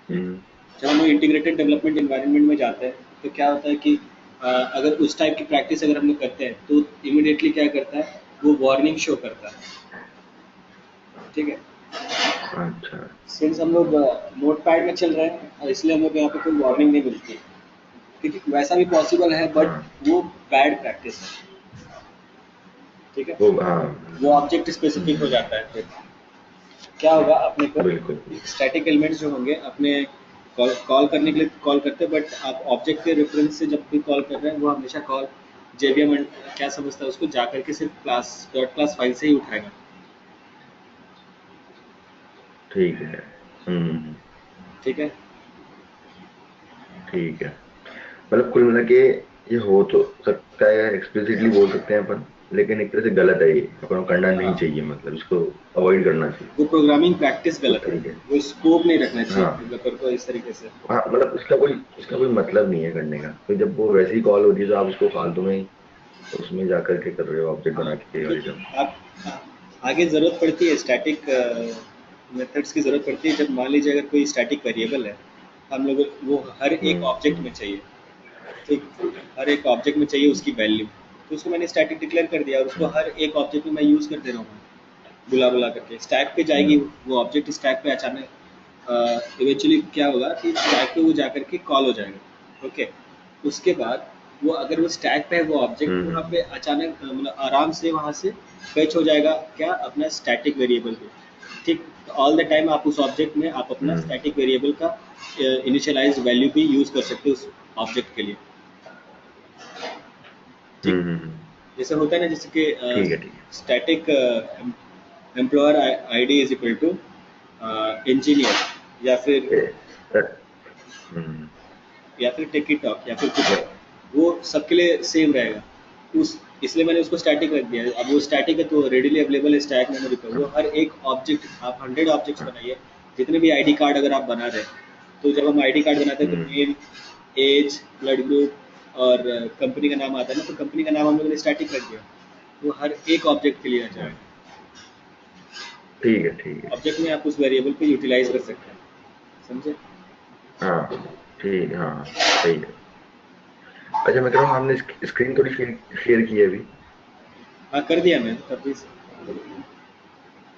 हम्म, जब हम लोग इंटीग्रेटेड डेवलपमेंट एनवायरनमेंट में जाते हैं तो क्या होता है कि अगर उस टाइप की प्रैक्टिस अगर हम लोग करते हैं तो इमिडिएटली क्या करता है, वो वार्निंग शो करता है। ठीक है। अच्छा। सिंस हम लोग नोट पैड में चल रहे हैं और इसलिए हम लोग को यहाँ पे कोई वार्निंग नहीं मिलती, क्योंकि वैसा भी पॉसिबल है बट हाँ, वो बैड प्रैक्टिस है। ठीक है। वो हाँ। वो ऑब्जेक्ट स्पेसिफिक हो जाता है। फिर क्या होगा अपने को, बिल्कुल। स्टैटिक एलिमेंट्स जो होंगे अपने कॉल कॉल करने के लिए कॉल करते हैं, बट आप ऑब्जेक्ट के रेफरेंस से जब भी कॉल कर रहे हैं वो हमेशा कॉल जेवीएम क्या समझता है उसको जा करके सिर्फ क्लास डॉट क्लास फाइल से ही उठाएगा। ठीक है। ठीक है। ठीक है। मतलब कुल मिला के ये हो तो सकता है, एक्सप्लिसिटली बोल सकते हैं अपन, लेकिन एक तरह से गलत है, ये अपन को करना नहीं हाँ, चाहिए, मतलब इसको अवॉइड करना चाहिए वो प्रोग्रामिंग प्रैक्टिस उस गलत है। तरीके से। वो स्कोप नहीं रखना चाहिए हाँ। डेवलपर को इस तरीके से। हाँ, मतलब इसका कोई मतलब नहीं है करने का, तो जब वो वैसी कॉल होती है तो आप उसको फालतू में ही उसमें जाकर के कर रहे हो, ऑब्जेक्ट हाँ, बना के और ये क्योंकि सब। आप आगे ज़रूरत पड़ती है स्टैटिक मेथड्स की ज़रूरत पड़ती है, जब मान लीजिए अगर कोई स्टैटिक वेरिएबल है, हम लोग वो हर एक ऑब्जेक्ट हम्म। में चाहिए। ठीक। हर एक ऑब्जेक्ट में चाहिए उसकी वैल्यू, तो उसको मैंने स्टैटिक डिक्लेयर कर दिया और उसको हम्म। हर एक ऑब्जेक्ट में मैं यूज़ कर दे रहा हूँ बुला बुला करके स्टैक पे जाएगी। हम्म। वो ऑब्जेक्ट स्टैक पे अचानक इवेंचुअली क्या होगा कि स्टैक पे वो जा करके कॉल हो जाएगा। ओके। उसके बाद वो अगर वो स्टैक पे है वो ऑब्जेक्ट वहाँ हम्म। पे अचानक मतलब आराम से वहाँ से फेच हो जाएगा क्या अपना स्टैटिक वेरिएबल को। ठीक। ऑल द टाइम आप उस ऑब्जेक्ट में आप अपना हम्म। स्टैटिक वेरिएबल का इनिशियलाइज्ड वैल्यू भी यूज़ कर सकते हो उस ऑब्जेक्ट के लिए। ठीक। जैसे होता है ना, जैसे कि ठीक है। ठीक static employer ID is equal to engineer, या फिर है। हम्म। टिकट टॉक या फिर कुछ है, मतलब। वो सबके लिए सेम रहेगा। उस इसलिए मैंने उसको स्टैटिक रख दिया है। अब वो स्टैटिक है तो रेडिली अवेलेबल है स्टैक मेमोरी पर। वो हाँ। हर एक ऑब्जेक्ट आप 100 ऑब्जेक्ट्स हाँ। बनाइए, जितने भी आईडी कार्ड अगर आप बना रहे हैं, तो जब हम आईडी कार्ड बनाते हैं तो हम्म। नेम, एज, ब्लड ग्रुप और कंपनी का नाम आता है ना, तो कंपनी का नाम हम लोगों ने स्टैटिक रख दिया। वो हर एक ऑब्जेक्ट के लिए आ हाँ, जाएगा। ठीक है। ठीक है। ऑब्जेक्ट में आप उस वेरिएबल को यूटिलाइज कर सकते हैं। समझे? हाँ, ठीक है। हाँ, सही है। अच्छा, मैं कह रहा हूँ हमने स्क्रीन थोड़ी शेयर शेयर की है अभी। हाँ, कर दिया मैंने तभी से।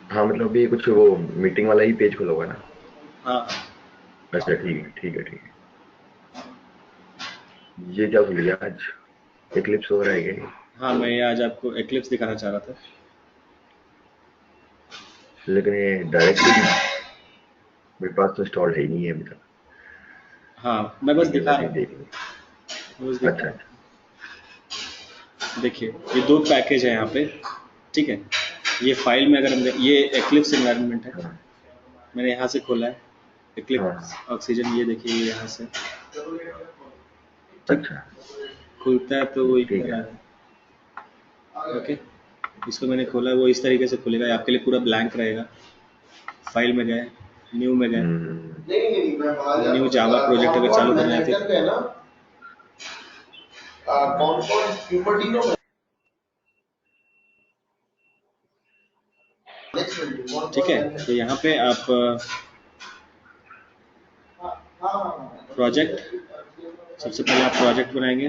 हाँ, मतलब अभी कुछ वो मीटिंग वाला ही पेज खुला हुआ है ना। हाँ हाँ। अच्छा, ठीक है। ठीक है। ठीक है। ये क्या खुल गया आज? एक्लिप्स वगैरह है क्या ये? हाँ, मैं ये आज आपको एक्लिप्स दिखाना चाह रहा था। लेकिन ये डायरेक्टली मेरे पास तो इंस्टॉल है ही नहीं है अभी तक। हाँ, मैं बस ठीक है, दिखा वैसे रहा ही हूँ। देख लो। मैं बस दिखा अच्छा, रहा अच्छा। हूँ। देखिए, ये दो पैकेज है यहाँ पे। ठीक है। ये फाइल में अगर ये एक्लिप्स एनवायरनमेंट है। हाँ। मैंने यहाँ से खोला है हाँ। एक्लिप्स हाँ। ऑक्सीजन। ये देखिए, ये यहाँ से। ठीक। अच्छा। खुलता है तो वो ठीक इधर आ है। रहा है। ओके। इसको मैंने खोला, वो इस तरीके से खुलेगा, आपके लिए पूरा ब्लैंक रहेगा। फाइल में गए, न्यू में गए, हम्म। न्यू जावा प्रोजेक्ट अगर चालू करना है तो हम्म। ठीक है। तो यहाँ पे आप प्रोजेक्ट, सबसे पहले आप प्रोजेक्ट बनाएंगे।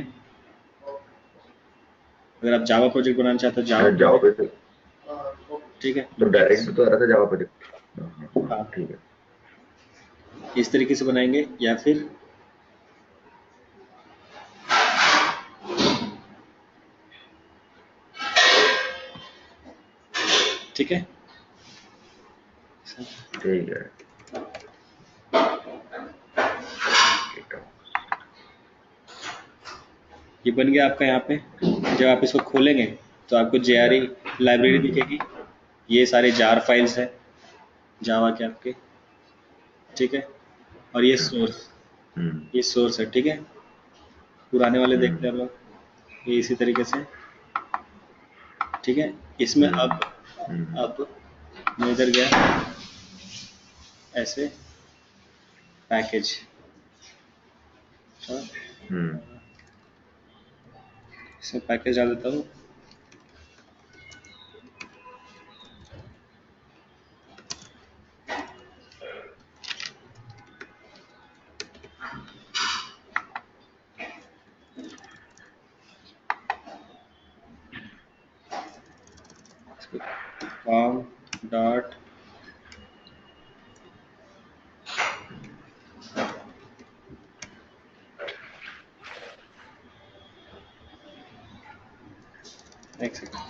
अगर आप जावा प्रोजेक्ट बनाना चाहते हो जावा अच्छा, जाओ पे प्रोजेक्ट। तो ठीक है। डायरेक्ट भी तो आ रहा था जावा प्रोजेक्ट। हाँ, हाँ, हाँ, हाँ, ठीक है। इस तरीके से बनाएंगे या फिर ठीक है। ठीक है। GitHub। ये बन गया आपका यहाँ पे। जब आप इसको खोलेंगे तो आपको JRE लाइब्रेरी हम्म। दिखेगी। ये सारे जार फाइल्स हैं जावा के आपके। ठीक है। और ये अच्छा। सोर्स, हम्म। ये सोर्स है। ठीक है। पुराने वाले देखते हम्म। हैं हम लोग, ये इसी तरीके से। ठीक है। इसमें हम्म। अब हम्म। अब मैं इधर गया ऐसे पैकेज। हम्म। इसमें पैकेज डाल देता हूँ। com डॉट एक सेकंड,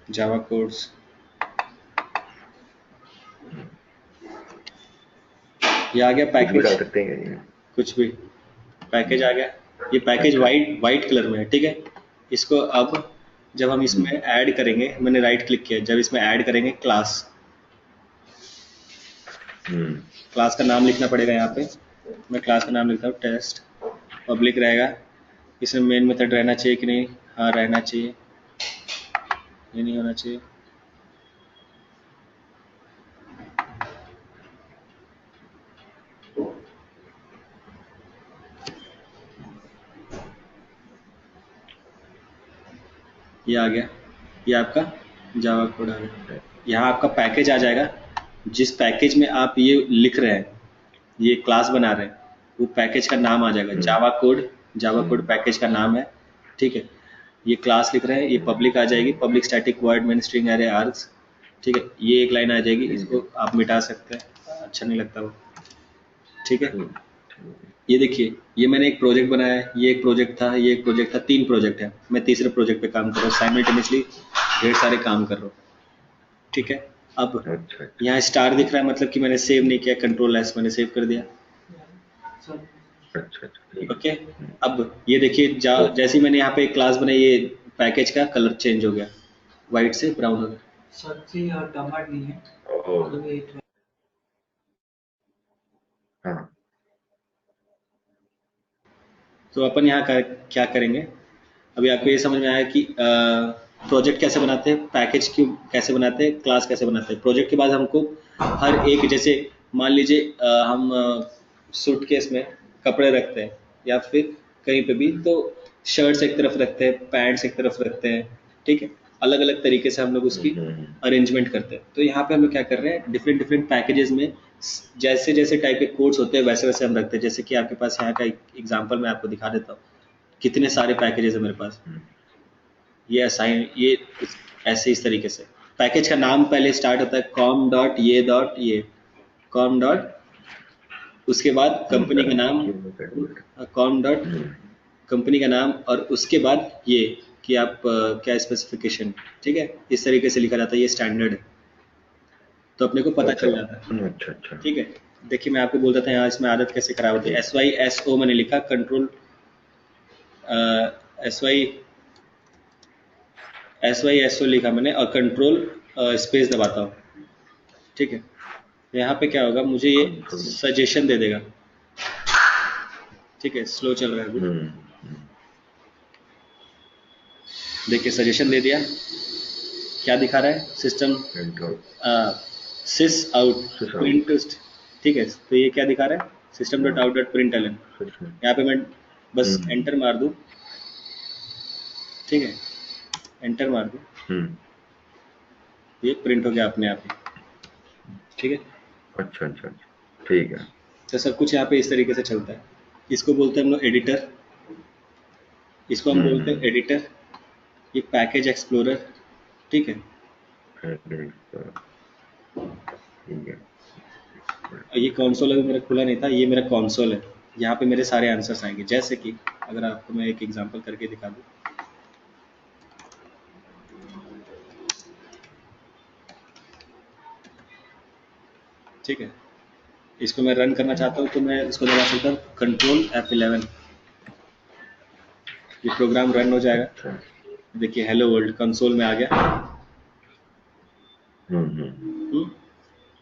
जावा कोड्स, ये आ गया कुछ भी पैकेज, डाल सकते हैं क्या ये? कुछ भी पैकेज आ गया। ये पैकेज अच्छा। वाइट कलर में है, ठीक है। इसको अब जब हम इसमें ऐड करेंगे, मैंने राइट क्लिक किया, जब इसमें ऐड करेंगे क्लास, हम्म क्लास का नाम लिखना पड़ेगा यहाँ पे। मैं क्लास का नाम लिखता हूँ टेस्ट, पब्लिक रहेगा। इसमें मेन मेथड रहना चाहिए कि नहीं? हाँ रहना चाहिए, ये नहीं होना चाहिए। ये आ गया, ये आपका जावा कोड आ गया। यहाँ आपका पैकेज आ जाएगा, जिस पैकेज में आप ये लिख रहे हैं, ये क्लास बना रहे हैं, वो पैकेज का नाम आ जाएगा जावा कोड पैकेज का नाम है, ठीक है। ये क्लास लिख रहे हैं, ये पब्लिक आ जाएगी, public static void main string array args, ठीक है। ये एक लाइन आ जाएगी, इसको आप मिटा सकते हैं, अच्छा नहीं लगता वो, ठीक है। ये देखिए, ये मैंने एक प्रोजेक्ट बनाया है, ये एक प्रोजेक्ट था, ये एक प्रोजेक्ट था, 3 प्रोजेक्ट है। मैं तीसरे प्रोजेक्ट पे काम कर रहा हूँ, साइमल्टेनियसली ढेर सारे काम कर रहा हूँ, ठीक है। अब अच्छा अच्छा यहाँ स्टार दिख रहा है, मतलब कि मैंने सेव नहीं किया, कंट्रोल एस मैंने सेव कर दिया, अच्छा अच्छा ठीक ओके। है। अब ये देखिए, जैसे ही मैंने यहाँ पे एक क्लास बनाई, ये पैकेज का कलर चेंज हो गया, व्हाइट से ब्राउन हो गया। सब्जी और टमाटर नहीं है, ओह, तो वेट हाँ तो अपन यहाँ क्या करेंगे, अभी आपको ये समझ में आया कि प्रोजेक्ट कैसे बनाते हैं, पैकेज क्यों कैसे बनाते हैं, क्लास कैसे बनाते हैं। प्रोजेक्ट के बाद हमको हर एक, जैसे मान लीजिए हम सूटकेस में कपड़े रखते हैं, या फिर कहीं पे भी, तो शर्ट्स एक तरफ रखते हैं, पैंट्स एक तरफ रखते हैं, ठीक है। अलग अलग तरीके से हम लोग उसकी अरेंजमेंट करते हैं। तो यहाँ पे हम लोग क्या कर रहे हैं, डिफरेंट डिफरेंट पैकेजेस में जैसे जैसे टाइप के कोड्स होते हैं, वैसे वैसे हम रखते हैं। जैसे कि आपके पास यहाँ का एक एग्जाम्पल मैं आपको दिखा देता हूँ, कितने सारे पैकेजेस है मेरे पास। ये असाइन, ये ऐसे इस तरीके से पैकेज का नाम पहले स्टार्ट होता है कॉम डॉट ये कॉम डॉट, उसके बाद कंपनी का नाम कॉम डॉट कंपनी का नाम, और उसके बाद ये कि आप क्या स्पेसिफिकेशन, ठीक है। इस तरीके से लिखा जाता है, ये स्टैंडर्ड है, तो अपने को पता चल जाता है, अच्छा अच्छा ठीक है। देखिए मैं आपको बोलता था यहाँ इसमें आदत कैसे खराब होती है। SYSO मैंने लिखा, कंट्रोल SYSO लिखा मैंने, और कंट्रोल स्पेस दबाता हूँ, ठीक है। तो यहाँ पे क्या होगा, मुझे ये सजेशन दे देगा, ठीक है। स्लो चल रहा है अभी, देखिए सजेशन दे दिया, क्या दिखा रहा है सिस्टम, सिस आउट प्रिंट, ठीक है। तो ये क्या दिखा रहा है, system dot out dot print एलन। यहाँ पे मैं बस एंटर मार दूँ, ठीक है, एंटर मार दूँ, ये प्रिंट हो गया अपने आप ही, ठीक है। अच्छा अच्छा ठीक है। तो सब कुछ यहाँ पे इस तरीके से चलता है। इसको बोलते हैं हम लोग एडिटर, इसको हम बोलते हैं एडिटर, ये पैकेज एक्सप्लोरर, ठीक है। ठीक है ये कंसोल अभी मेरा खुला नहीं था, ये मेरा कंसोल है, यहाँ पे मेरे सारे आंसर्स आएंगे। जैसे कि अगर आपको मैं एक एग्जांपल करके दिखा दूँ, ठीक है। इसको मैं रन करना चाहता हूँ, तो मैं इसको दबा सकता हूँ कंट्रोल F11, ये प्रोग्राम रन हो जाएगा। देखिए हेलो वर्ल्ड कंसोल में आ गया।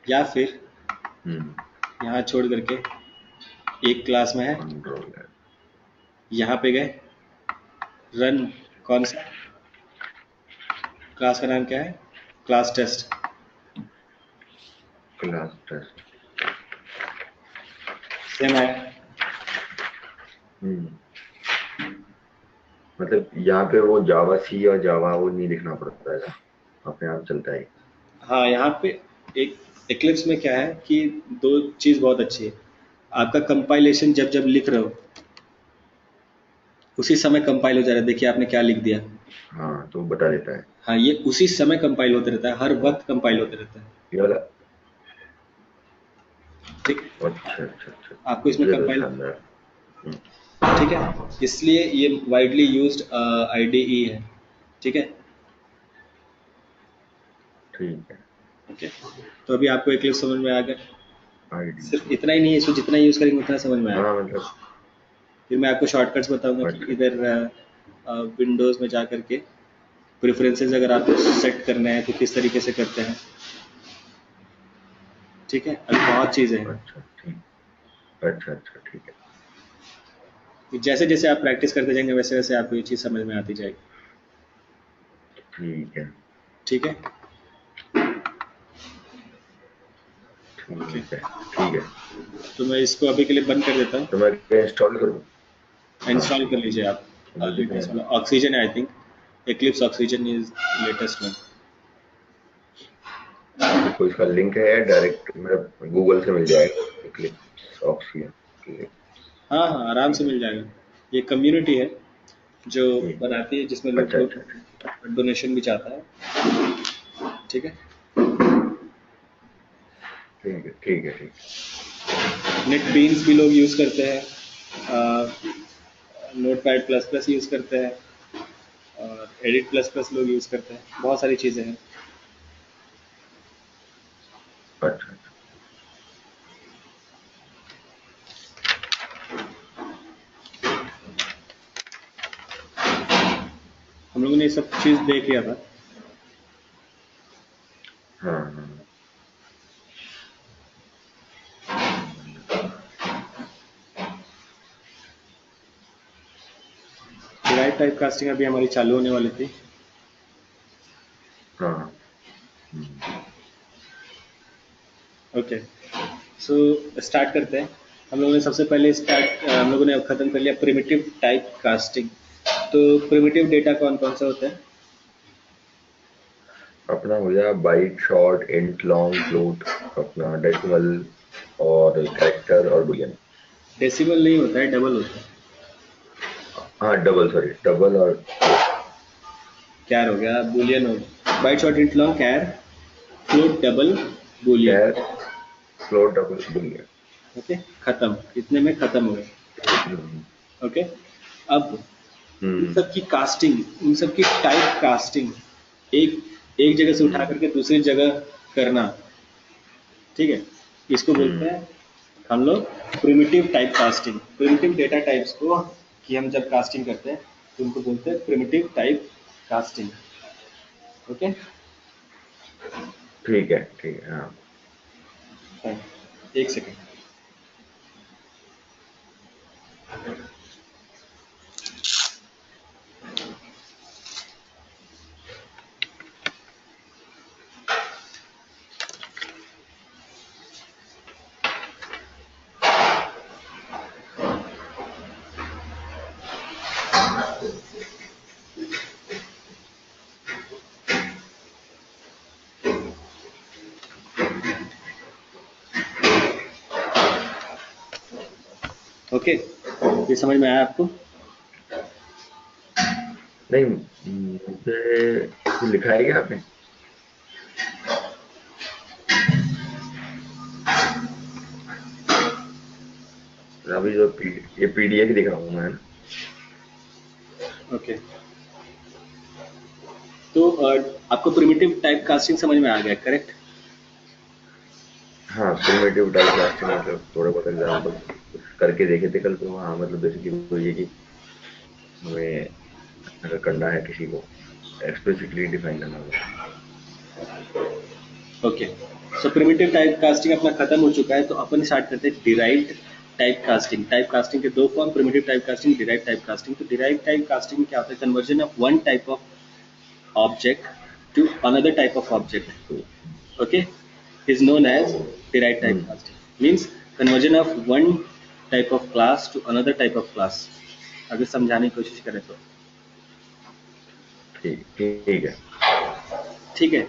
या फिर यहाँ छोड़ करके एक क्लास में है, यहाँ पे गए, रन, कौन सा क्लास का नाम क्या है, क्लास टेस्ट, सेम है। मतलब यहाँ पे वो जावा C और जावा वो नहीं लिखना पड़ता है, अपने आप चलता है। हाँ यहाँ पे एक एक्लिप्स में क्या है कि दो चीज़ बहुत अच्छी है। आपका कंपाइलेशन जब जब लिख रहे हो उसी समय कंपाइल हो जा रहा है। देखिए आपने क्या लिख दिया। हाँ, तो बता देता है। हाँ, ये उसी समय कंपाइल होते रहता है, हर वक्त कंपाइल होते रहता है। ये वाला। ठीक, अच्छा अच्छा अच्छा। आपको इसमें ये तो कंपाइल, शानदार। हम्म, ठीक है, इसलिए ये वाइडली यूज्ड आईडीई है। ठीक है, ठीक है। ओके। तो अभी आपको एक्लिप्स समझ में आ गया। आईडी। सिर्फ इतना ही नहीं है, इसको जितना यूज़ करेंगे उतना समझ में आएगा। हाँ मतलब। फिर मैं आपको शॉर्टकट्स बताऊंगा कि अच्छा। इधर विंडोज़ में जा करके प्रेफरेंसेस अगर आपको सेट करना है तो किस तरीके से करते हैं। ठीक है, अभी बहुत चीज़ें हैं। अच्छा ठीक। अच्छा अच्छा ठीक है। जैसे जैसे आप प्रैक्टिस करते जाएंगे वैसे वैसे आपको ये चीज़ समझ में आती जाएगी। ठीक है। ठीक है, ओके। ठीक है। ठीक है। तो मैं इसको अभी के लिए बंद कर देता हूँ। तो मैं क्या इंस्टॉल करूँ? हाँ। इंस्टॉल कर लीजिए आप। मुझे लेटेस्ट क्या- वाला ऑक्सीजन है I think. Eclipse oxygen is latest one. तो कोई इसका लिंक है या डायरेक्ट मेरा गूगल से मिल जाएगा? Clips oxygen. क्लिप्स। हाँ हाँ, आराम से ठीक मिल जाएगा। ये कम्युनिटी है जो ठीक। बनाती है, जिसमें लोग अच्छा अच्छा डोनेशन भी चाहता है। ठीक है, ठीक है। ठीक है। ठीक नेट बीन्स भी लोग यूज़ करते हैं, note pad plus plus use करते हैं, और एडिट प्लस प्लस लोग यूज़ करते हैं। बहुत सारी चीज़ें हैं। है। अच्छा अच्छा। हम लोगों ने ये सब चीज़ देख लिया था। हाँ हाँ। डिराइव टाइप कास्टिंग अभी हमारी चालू होने वाली थी। हाँ। हम्म, ओके, सो स्टार्ट करते हैं। हम लोगों ने सबसे पहले हम लोगों ने ख़त्म कर लिया प्रिमिटिव टाइप कास्टिंग। तो प्रिमिटिव डेटा कौन कौन सा होता है? अपना हो गया bite short int long float, अपना डेसिमल और कैरेक्टर और बुलियन। डेसिमल नहीं होता है, डबल होता है। हाँ डबल, सॉरी डबल और फ्लोट। कैर हो गया, बुलियन हो गया, बाइट शॉर्ट इंट लॉन्ग कैर, फ्लोट डबल, बुलियन। कैर फ्लोट डबल बुलियन। ओके, खत्म, इतने में खत्म हो गए। हम्म ओके, अब इन हम्म सब की कास्टिंग, इन सब की टाइप कास्टिंग एक एक जगह से उठा हम्म करके दूसरी जगह करना। ठीक है, इसको बोलते हम्म, हैं हम लोग primitive type casting. Primitive data types को कि हम जब कास्टिंग करते हैं तो उनको बोलते हैं प्रिमिटिव टाइप कास्टिंग। ओके, ठीक है हाँ। फाइन, एक सेकेंड। ओके, ये समझ में आया आपको? नहीं, मुझे कुछ लिखा है क्या आपने? अभी जो ये पीडीएफ ही दिख रहा हूँ मैं, है ना? ओके, तो आपको प्रिमिटिव टाइप कास्टिंग समझ में आ गया, करेक्ट? हाँ, प्रिमिटिव टाइप कास्टिंग मतलब थोड़े बहुत एग्जांपल्स करके देखे थे कल। तो हाँ मतलब बेसिकली वो ये कि हमें अगर करना है किसी को एक्सप्लिसिटली डिफाइन करना होगा। ओके, सो प्रिमिटिव टाइप कास्टिंग अपना खत्म हो चुका है, तो अपन स्टार्ट करते हैं derived type casting. Type casting के दो form, primitive type casting, derive type casting. तो डिराइव टाइप कास्टिंग में क्या होता है? Conversion of one type of object to another type of object. Okay, is known as derive type hmm casting. Means conversion of one type of class to another type of class. अगर समझाने की कोशिश करें तो ठीक ठीक है। ठीक है।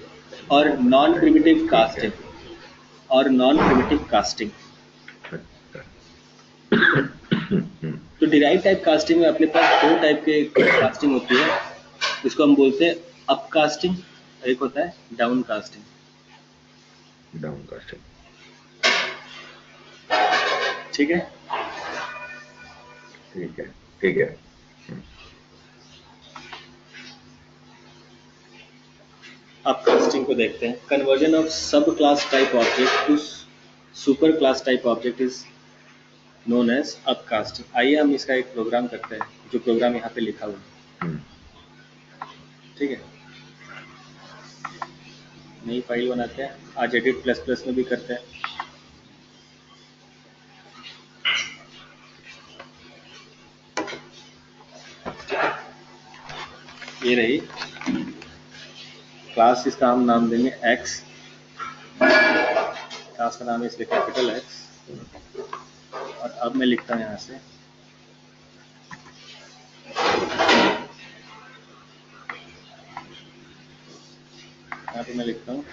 और नॉन अच्छा प्रिमिटिव ठीक कास्टिंग, है। और नॉन प्रिमिटिव कास्टिंग। तो डिराइव टाइप कास्टिंग में अपने पास दो टाइप के कास्टिंग होती है, इसको हम बोलते हैं अप कास्टिंग, एक होता है डाउन कास्टिंग। ठीक है, ठीक है, ठीक है। अब कास्टिंग को देखते हैं। Conversion of sub class type object to super class type object is known as up casting. आइए हम इसका एक प्रोग्राम करते हैं, जो प्रोग्राम यहाँ पे लिखा हुआ है। ठीक है, नई फाइल बनाते हैं, आज एडिट प्लस प्लस में भी करते हैं। ये रही क्लास, इसका हम नाम देंगे एक्स, क्लास का नाम है इसलिए कैपिटल एक्स। और अब मैं लिखता हूँ यहाँ से यहाँ पे मैं लिखता हूँ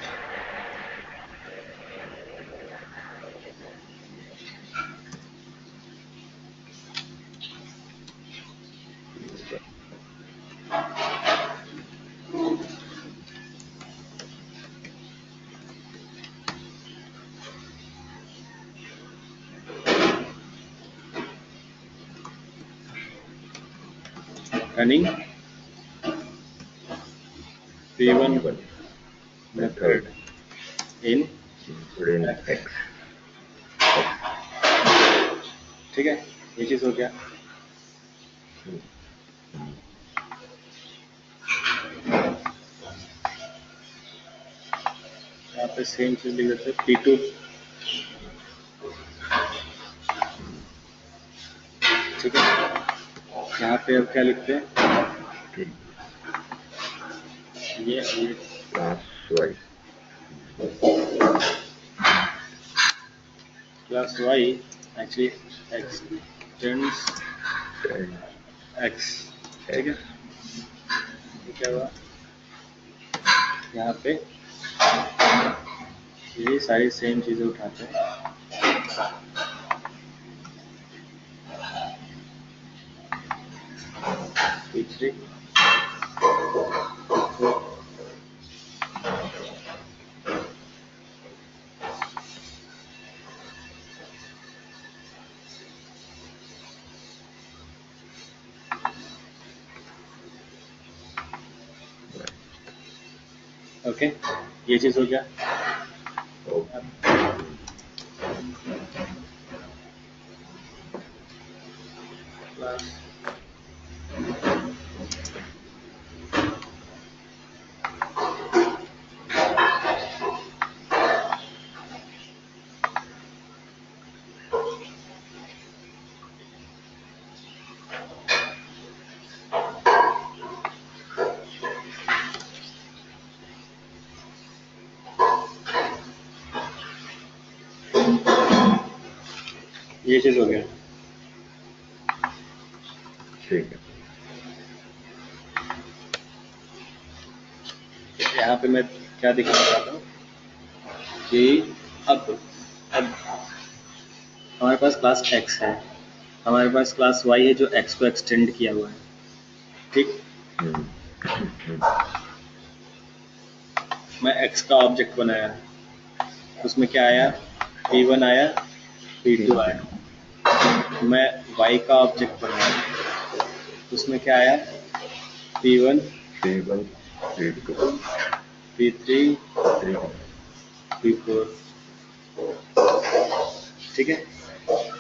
running P1 method in x. ठीक है, ये चीज हो गया। यहाँ पे सेम चीज लिख देते हैं P2। ठीक है, यहाँ पे अब क्या लिखते हैं, ये class Y actually extends X. ठीक है, ये क्या हुआ, यहाँ पे ये सारी सेम चीजें उठाते हैं। P3 ओके, ये चीज हो गया। ये चीज हो गया। ठीक है, यहाँ पे मैं क्या दिखाना चाहता हूँ कि अब हमारे पास क्लास x है, हमारे पास क्लास y है जो x को एक्सटेंड किया हुआ है। ठीक, मैं x का ऑब्जेक्ट बनाया, उसमें क्या आया, P1 आया, P2 आया। मैं y का ऑब्जेक्ट बनाया, उसमें क्या आया, P1, P1, P2, P3, P4। ठीक है,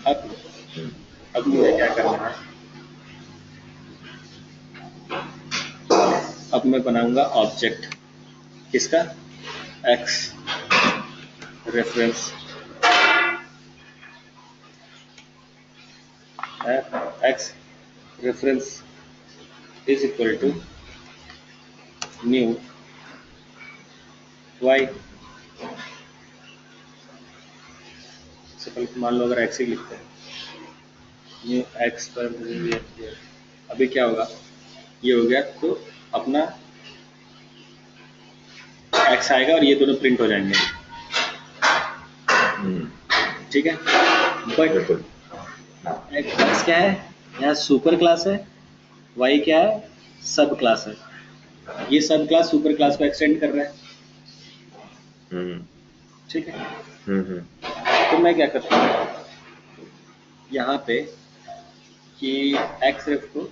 अब मुझे क्या करना है, अब मैं बनाऊंगा ऑब्जेक्ट किसका, x reference x reference is equal to new y। सिंपल, मान लो अगर x ही लिखते हैं, न्यू x पर अभी क्या होगा, ये हो गया, तो अपना x आएगा और ये दोनों प्रिंट हो जाएंगे। ठीक है, बट बिल्कुल। एक्स क्या है, यहाँ सुपर क्लास है, वाई क्या है, सब क्लास है। ये सब क्लास सुपर क्लास को एक्सटेंड कर रहा है, हम्म ठीक है। हम्म तो मैं क्या करता हूँ यहाँ पे कि एक्स रेफ को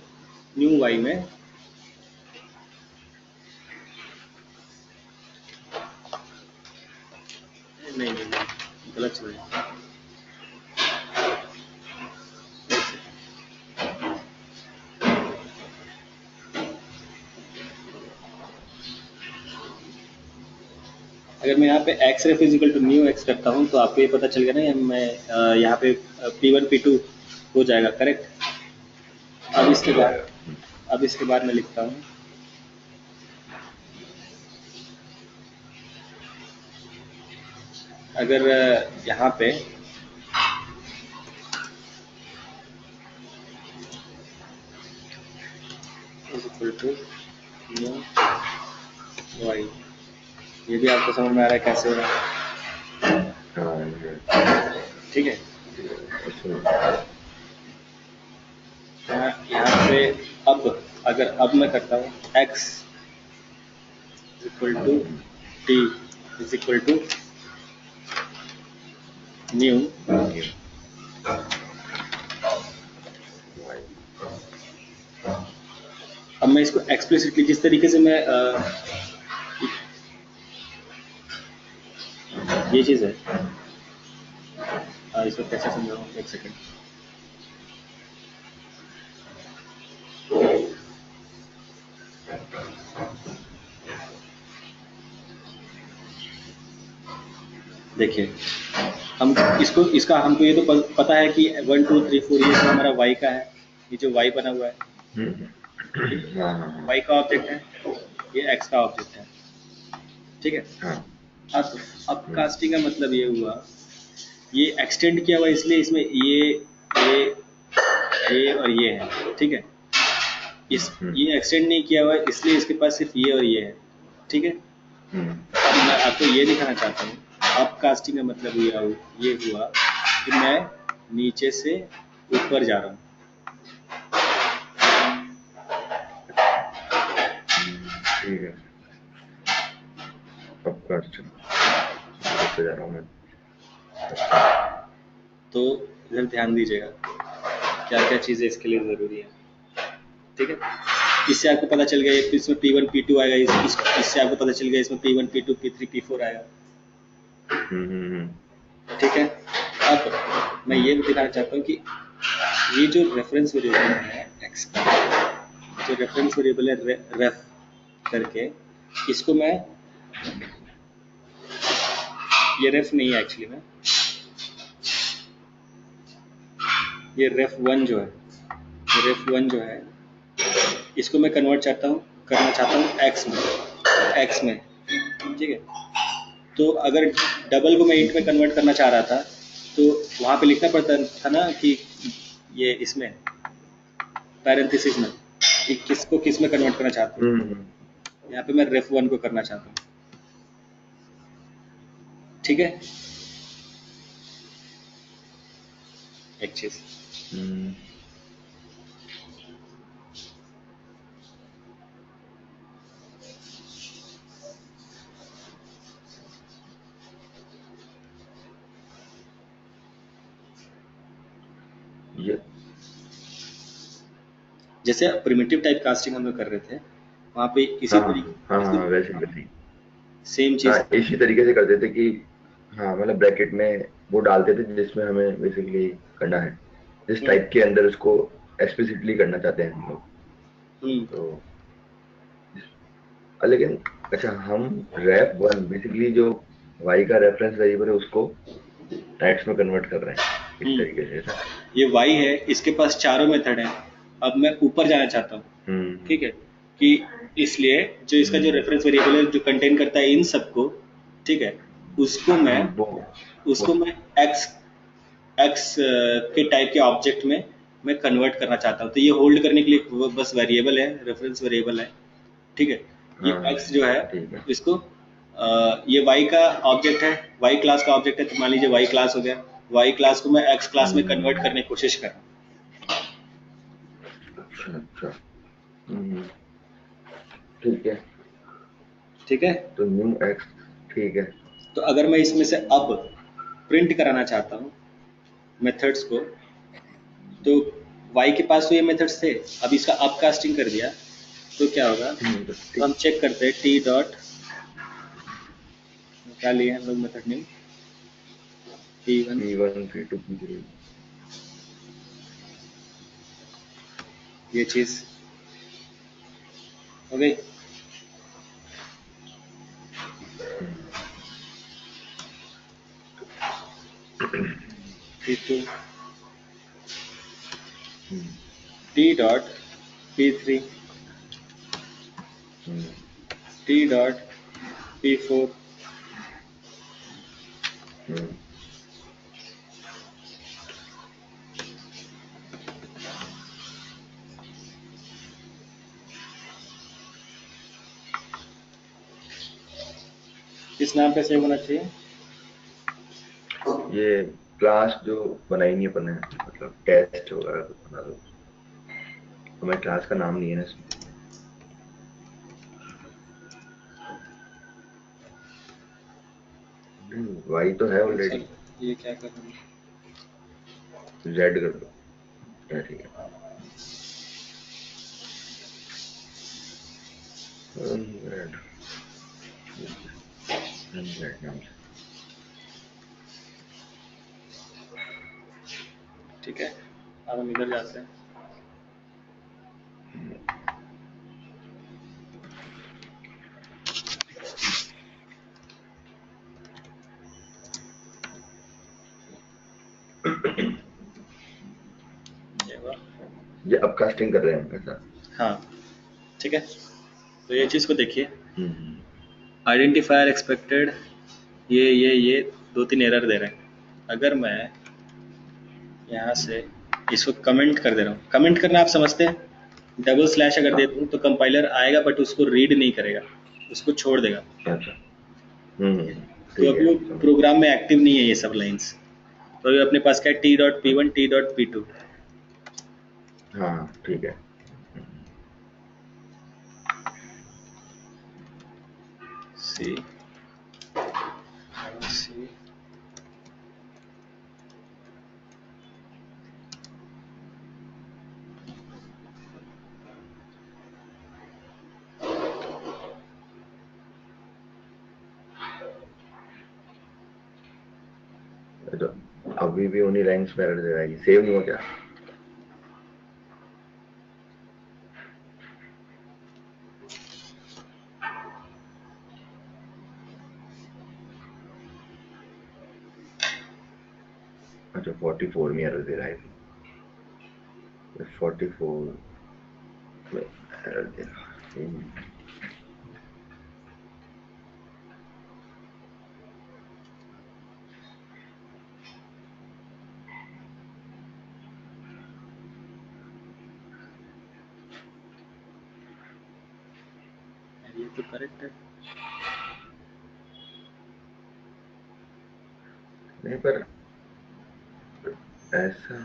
न्यू वाई में नहीं नहीं नहीं, गलत चल रहा है। अगर मैं यहाँ पे X ref is equal to new X करता हूँ तो आपको ये पता चल गया ना, मैं यहाँ पे P1 P2 हो जाएगा, करेक्ट। अब इसके बाद मैं लिखता हूँ अगर यहाँ पे इक्वल टू न्यू वाई, ये भी आपको समझ में आ रहा है कैसे हो रहा है, हाँ ठीक है। अच्छा। यहाँ पे अब अगर अब मैं करता हूँ x equal to t is equal to new, अब मैं इसको एक्सप्लिसिटली जिस तरीके से मैं ये चीज़ है, इसको कैसे समझाऊँ, एक सेकेंड। देखिए हम इसको इसका हमको ये तो पता है कि 1 2 3 4 ये हमारा y का है, ये जो y बना हुआ है y का ऑब्जेक्ट है, ये x का ऑब्जेक्ट है, ठीक है। अब कास्टिंग का मतलब ये हुआ, ये एक्सटेंड किया हुआ इसलिए इसमें ये और ये है, ठीक है। ये एक्सटेंड नहीं किया हुआ इसलिए इसके पास सिर्फ ये और ये है, ठीक है। अब मैं आपको ये दिखाना चाहता हूँ, अब कास्टिंग का मतलब ये हुआ कि मैं नीचे से ऊपर जा रहा हूँ, ठीक है। अब कास्ट जा रहा हूँ मैं, तो इधर ध्यान दीजिएगा क्या क्या चीज़ें इसके लिए ज़रूरी है, ठीक है। इससे आपको पता चल गया इसमें P1 P2 आएगा, इससे आपको पता चल गया इसमें P1 P2 P3 P4 आएगा, ठीक है। अब मैं ये दिखाना चाहता हूँ कि ये जो रेफरेंस वेरिएबल है x का, जो रेफरेंस वेरिएबल है रेफ करके, इसको मैं, ये रेफ नहीं है एक्चुअली में, ये रेफ 1 जो है, ये रेफ 1 जो है इसको मैं करना चाहता हूँ x में, ठीक है। तो अगर डबल को मैं इंट में कन्वर्ट करना चाह रहा था तो वहाँ पे लिखना पड़ता था ना कि ये इसमें पैरेंथेसिस में कि किसको किस में कन्वर्ट करना चाहता हूँ, यहाँ पे मैं रेफ 1 को करना चाहता हूँ, ठीक है। एक चीज जैसे प्रिमिटिव टाइप कास्टिंग हम लोग कर रहे थे वहाँ पे इसी तरीके वैसे सेम चीज इसी तरीके से करते थे कि मतलब ब्रैकेट में वो डालते थे जिसमें हमें बेसिकली करना है, जिस टाइप के अंदर उसको एक्सप्लिसिटली करना चाहते हैं हम लोग। तो लेकिन अच्छा, हम रेफ 1 बेसिकली जो y का रेफरेंस वेरिएबल है उसको x में कन्वर्ट कर रहे हैं इस तरीके से, ऐसा। ये y है, इसके पास चारों मेथड है, अब मैं ऊपर जाना चाहता हूँ, ठीक है, कि इसलिए जो इसका जो रेफरेंस वेरिएबल है जो कंटेन करता है इन सबको, ठीक है, उसको मैं x के टाइप के ऑब्जेक्ट में मैं कन्वर्ट करना चाहता हूँ। तो ये होल्ड करने के लिए बस वेरिएबल है, रेफरेंस वेरिएबल है, ठीक है। ये x जो है इसको ये y का ऑब्जेक्ट है, y क्लास का ऑब्जेक्ट है, तो मान लीजिए y क्लास हो गया, y क्लास को मैं x क्लास में कन्वर्ट करने की कोशिश कर रहा हूँ। अच्छा अच्छा। ठीक है। ठीक है, तो न्यू एक्स, ठीक है। तो अगर मैं इसमें से अब प्रिंट कराना चाहता हूँ मेथड्स को, तो y के पास तो ये मेथड्स थे, अब इसका अब कास्टिंग कर दिया तो क्या होगा? तो हम चेक करते हैं टी डॉट, क्या लिए हम लोग method name, P1 P1 P2 P3। ये चीज हो गई। P2 T dot P3 T dot P4 किस नाम पे सेव होना चाहिए? ये क्लास जो बनाई नहीं अपन ने, मतलब टेस्ट वगैरह कुछ बना दो, हमें क्लास का नाम नहीं है ना इसमें। वाई तो है ऑलरेडी। चल ये क्या कर रहा हूँ, जेड कर दो, क्या ठीक है। जेड, जेड नाम से। ठीक है। अब हम इधर जाते हैं, ये हुआ। ये अपकास्टिंग कर रहे हैं हम ऐसा। हाँ ठीक है, तो ये चीज़ को देखिए, हम्म, आइडेंटिफायर एक्सपेक्टेड, ये 2-3 एरर दे रहे हैं। अगर मैं यहाँ से इसको कमेंट कर दे रहा हूँ, कमेंट करना आप समझते हैं, डबल स्लैश अगर दे दूँ तो कंपाइलर आएगा बट उसको रीड नहीं करेगा, उसको छोड़ देगा। अच्छा। तो ठीक अभी है, वो समझ। प्रोग्राम में एक्टिव नहीं है ये सब लाइंस। तो अभी अपने पास क्या है, T dot P one T dot P two. हाँ ठीक है। सी सी तो अभी भी उन्हीं लाइन्स में एरर दे रहा है, सेव नहीं हुआ क्या? अच्छा 44 में एरर दे रहा है, 44 में एरर दे रहा है। ये तो करेक्ट है। नहीं पर ऐसा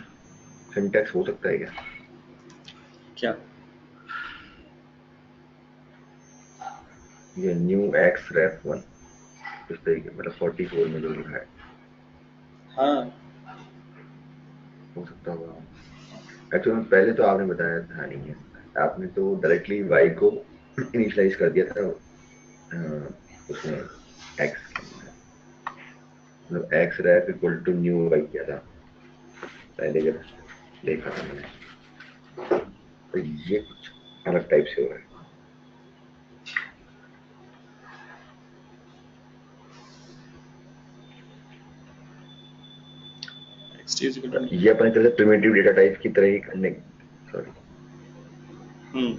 सिंटैक्स हो सकता है क्या? क्या? ये न्यू एक्स रेफ 1 इस तरीके, मतलब 44 में जो लिखा है, हाँ हो सकता होगा। एक्चुअली पहले तो आपने बताया था नहीं है, आपने तो डायरेक्टली वाई को इनिशियलाइज कर दिया था उसमें एक्स के अंदर, मतलब X ref equal to new Y किया था पहले जब देखा था मैंने। तो ये कुछ अलग टाइप से हो रहा है। ये अपने तरह से प्रिमिटिव डेटा टाइप की तरह ही करने, sorry. Hmm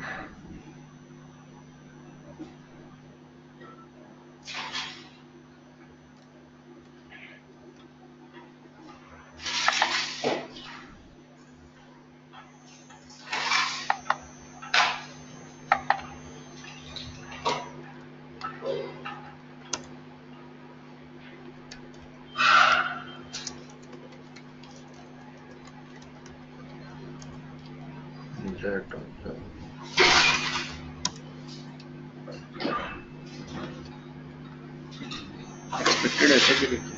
insert on Java. Expected ऐसे भी लिखिए।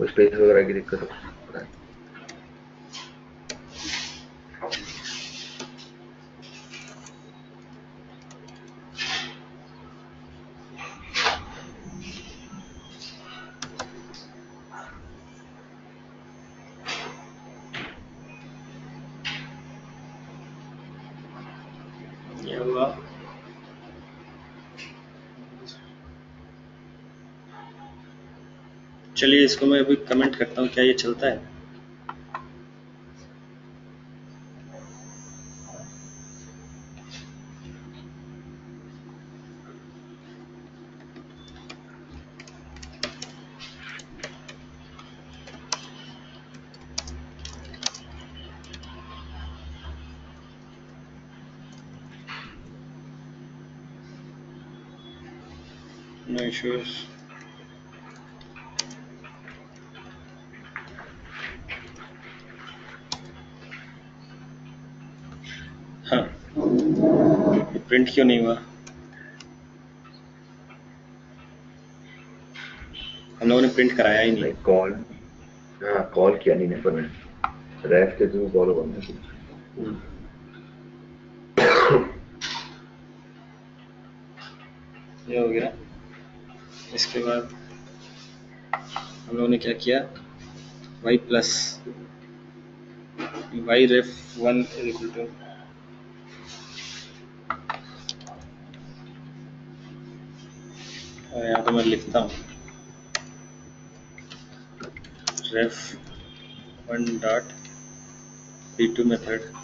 वो स्पेस वगैरह की दिक्कत होता है। ये हुआ। चलिए इसको मैं अभी कमेंट करता हूँ, क्या ये चलता है? No issues. हाँ, प्रिंट क्यों नहीं हुआ? हम लोगों ने प्रिंट कराया ही नहीं। कॉल, हाँ कॉल किया नहीं ना, पर रैफ के थ्रू कॉल करना कुछ। ये हो गया। इसके बाद हम लोगों ने क्या किया? y plus y ref 1 is equal to यहाँ तो मैं लिखता हूँ रेफ 1 डॉट p2 मेथड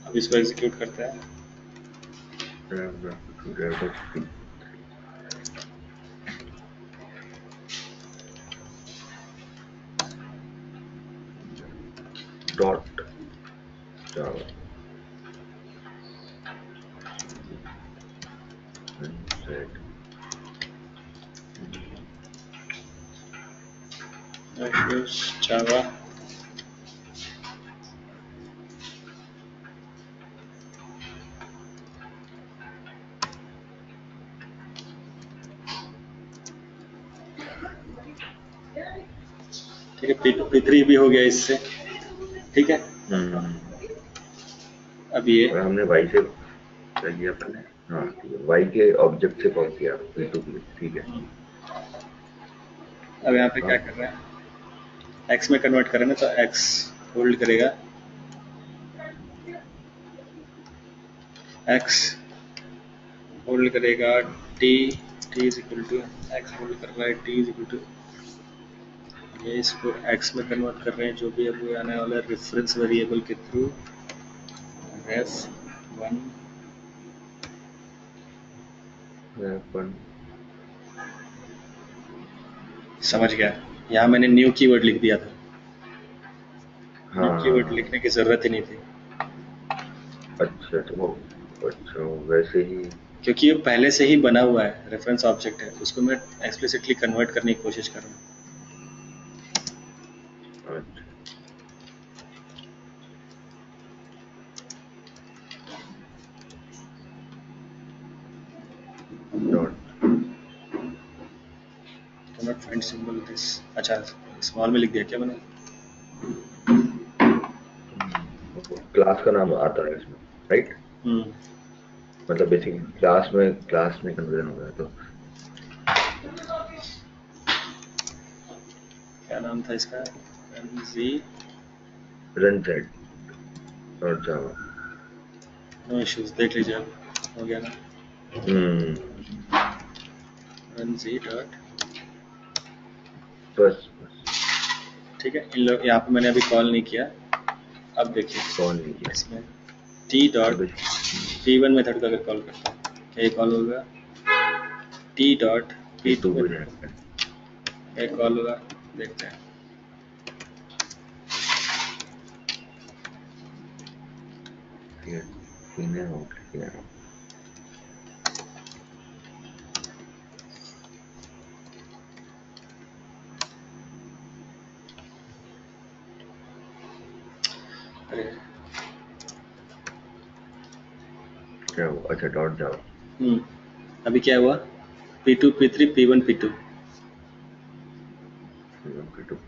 अब इसको एग्जीक्यूट करते हैं। डॉट जावा जावा ठीक है। P3 भी हो गया इससे, ठीक है। अब ये हमने वाई से किया पहले, हाँ वाई के ऑब्जेक्ट से कॉल किया P2 के लिए, ठीक है। अब यहाँ पे क्या कर रहे हैं? x में कन्वर्ट करें ना, तो x होल्ड करेगा, x होल्ड करेगा t is equal to x hold कर रहा है t इज इक्वल टू ये, इसको x में कन्वर्ट कर रहे हैं जो भी अब आने वाला है रेफरेंस वेरिएबल के थ्रू ref 1 समझ गया। यहाँ मैंने न्यू कीवर्ड लिख दिया था। न्यू कीवर्ड लिखने की जरूरत ही नहीं थी। अच्छा तो अच्छा वैसे ही, क्योंकि ये पहले से ही बना हुआ है, रेफरेंस ऑब्जेक्ट है, उसको मैं एक्सप्लिसिटली कन्वर्ट करने की कोशिश कर रहा हूँ। Cannot find symbol this। अच्छा स्मॉल में लिख दिया क्या मैंने? क्लास का नाम आता है इसमें, राइट? मतलब बेसिक क्लास में कन्वर्जन हो गया। तो क्या नाम था इसका? रन सेट और जावा। नो इश्यूज, देख लीजिए अब हो गया ना। रन जी डॉट बस ठीक है। इन लोग यहाँ पे मैंने अभी कॉल नहीं किया। अब देखिए कॉल नहीं किया इसमें t डॉट p1 मेथड का अगर कॉल करता हूँ, क्या ये कॉल होगा? t डॉट p2 मेथड क्या कॉल होगा? देखते हैं। ये सीने हो गया। अरे क्या हुआ? अच्छा डॉट जाओ। अभी क्या हुआ? P2 P3 P1 P2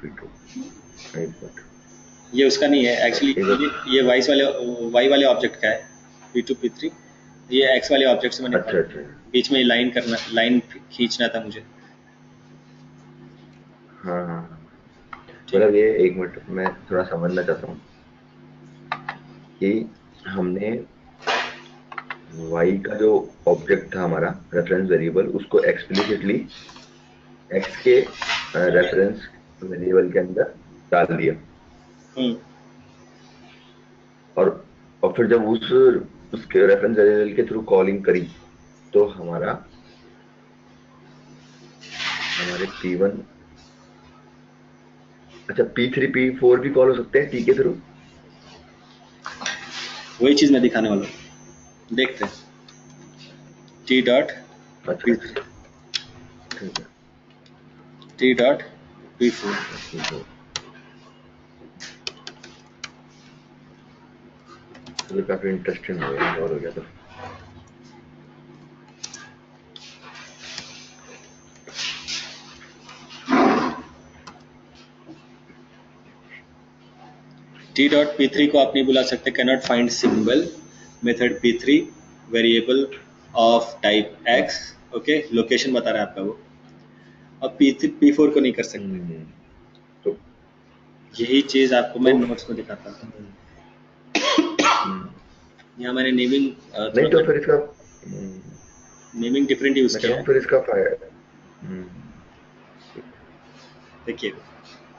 P2 एक मिनट, ये उसका नहीं है एक्चुअली, ये वाई वाले ऑब्जेक्ट का है P2 P3। ये एक्स वाले ऑब्जेक्ट से मैंने अच्छा अच्छा बीच में लाइन खींचना था मुझे। हाँ हाँ हाँ। ठीक मतलब ये एक मिनट मैं थोड़ा समझना चाहता हूँ कि हमने y का जो ऑब्जेक्ट था हमारा रेफरेंस वेरिएबल, उसको एक्सप्लिसिटली x के रेफरेंस वेरिएबल के अंदर डाल दिया, हम्म और फिर जब उसके रेफरेंस वेरिएबल के थ्रू कॉलिंग करी तो हमारे P1, अच्छा P3 P4 भी कॉल हो सकते हैं T के थ्रू। वही चीज मैं दिखाने वाला हूँ, देखते हैं। T डॉट अच्छा अच्छा ठीक है T डॉट P4 ठीक है। तो काफी इंटरेस्टिंग हो गया और हो गया तो T डॉट P3 को आप नहीं बुला सकते, cannot find symbol method P3 variable of type X, okay location बता रहा है आपका वो। अब P4 को नहीं कर सकते। तो यही चीज आपको मैं तो नोट्स में दिखाता हूँ। हम्म, यहाँ मैंने नेमिंग नहीं तो थोड़ा फिर इसका नेमिंग डिफरेंट यूज मैं कह किया रहा है। हूँ फिर इसका देखिए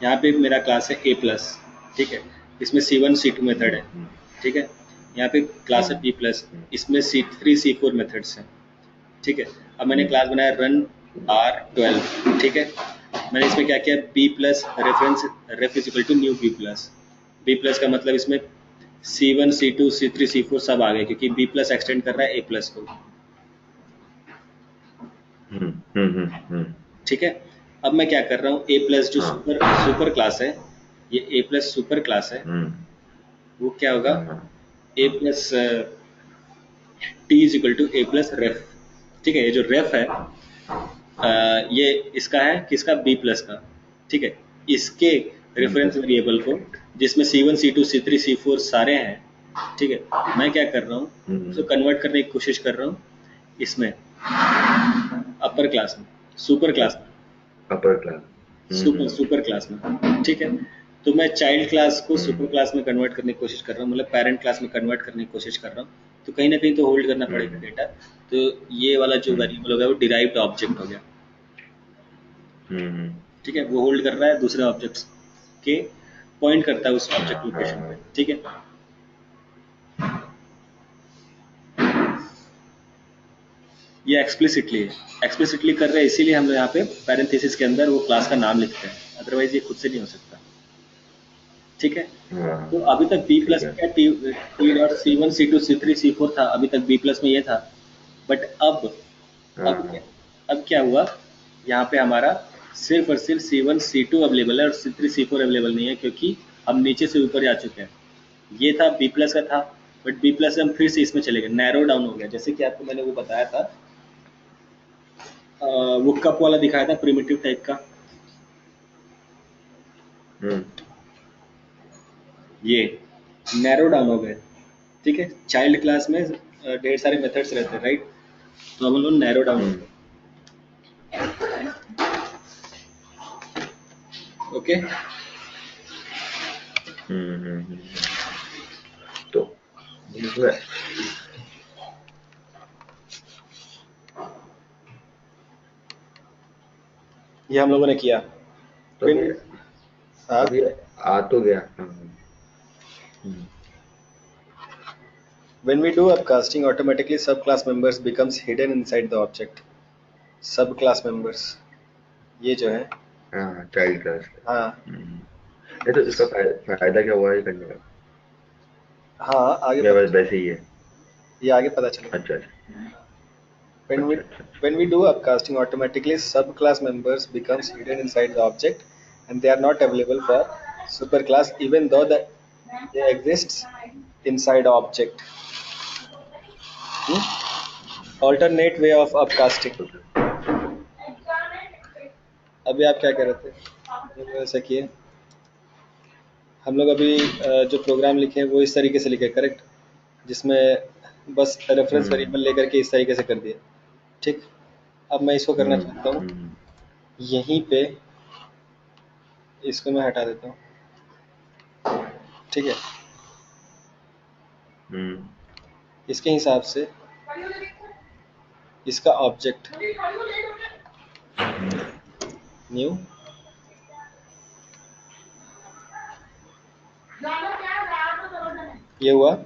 यहाँ पे मेरा क्लास है A प्लस, ठीक है, इसमें C1 C2 मेथड है, ठीक है। यहाँ पे क्लास है B प्लस, इसमें C3 C4 मेथड्स हैं, ठीक है। अब मैंने क्लास बनाया रन R12, ठीक है। मैंने इसमें क्या किया, B plus reference ref is equal to new B plus. B plus का मतलब इसमें C1 C2 C3 C4 सब आ गए, क्योंकि B प्लस एक्सटेंड कर रहा है A प्लस को, ठीक है। अब मैं क्या कर रहा हूँ, A प्लस जो हाँ सुपर क्लास है, ये A प्लस सुपर क्लास है, वो क्या होगा, A plus t is equal to A plus ref, ठीक है। ये जो रेफ है ये इसका है, किसका, B प्लस का, ठीक है। इसके रेफरेंस वेरिएबल को, जिसमें C1 C2 C3 C4 सारे हैं, ठीक है, मैं क्या कर रहा हूँ, उसको कन्वर्ट करने की कोशिश कर रहा हूँ इसमें अपर क्लास में, सुपर क्लास में, अपर क्लास सुपर क्लास में, ठीक है। तो मैं चाइल्ड क्लास को सुपर क्लास में कन्वर्ट करने की कोशिश कर रहा हूँ, मतलब पेरेंट क्लास में कन्वर्ट करने की कोशिश कर रहा हूँ, तो कहीं ना कहीं तो होल्ड करना पड़ेगा डेटा। तो ये वाला जो वेरिएबल हो गया वो डिराइव्ड ऑब्जेक्ट हो गया, ठीक है। वो होल्ड कर रहा है दूसरे ऑब्जेक्ट्स के, पॉइंट करता है उस ऑब्जेक्ट लोकेशन पे, ठीक है। ये एक्सप्लिसिटली कर रहे हैं, इसीलिए हम लोग यहाँ पे पैरेंथेसिस के अंदर वो क्लास का नाम लिखते हैं, अदरवाइज ये खुद से नहीं हो सकता, ठीक है। तो अभी तक B प्लस में क्या T dot C1 C2 C3 C4 था, अभी तक B प्लस में ये था, बट अब क्या हुआ, यहाँ पे हमारा सिर्फ और सिर्फ C1 C2 अवेलेबल है और C3 C4 अवेलेबल नहीं है, क्योंकि हम नीचे से ऊपर जा चुके हैं। ये था B प्लस का था, बट B प्लस से हम फिर से इसमें चले गए, नैरो डाउन हो गया। जैसे कि आपको मैंने वो बताया था, वो कप वाला दिखाया था प्रिमिटिव टाइप का, ये नैरो डाउन हो गए, ठीक है। चाइल्ड क्लास में ढेर सारे मेथड्स रहते हैं, राइट, तो हम लोग नैरो डाउन हो गए, ओके। तो इसमें ये हम लोगों ने किया। तो फिर अभी आ तो गया। when we do upcasting, automatically subclass members becomes hidden inside the object. Subclass members ये जो है, हाँ चाइल्ड क्लास। हाँ नहीं तो इसका फायदा क्या हुआ है करने का? हाँ आगे या पता बस वैसे ही है? ये आगे पता चलेगा। अच्छा अच्छा When we अच्छा अच्छा अच्छा। when we do upcasting, automatically subclass members becomes hidden inside the object, and they are not available for superclass even though they exists inside the object. Alternate way of upcasting. Okay. अभी आप क्या कह रहे थे? ऐसा किए हम लोग अभी जो प्रोग्राम लिखे हैं वो इस तरीके से लिखे, करेक्ट, जिसमें बस रेफरेंस हम्म वेरिएबल लेकर के इस तरीके से कर दिया। ठीक, अब मैं इसको करना चाहता हूँ हम्म यहीं पे, इसको मैं हटा देता हूँ। ठीक है, हम्म इसके हिसाब से इसका ऑब्जेक्ट न्यू, ये हुआ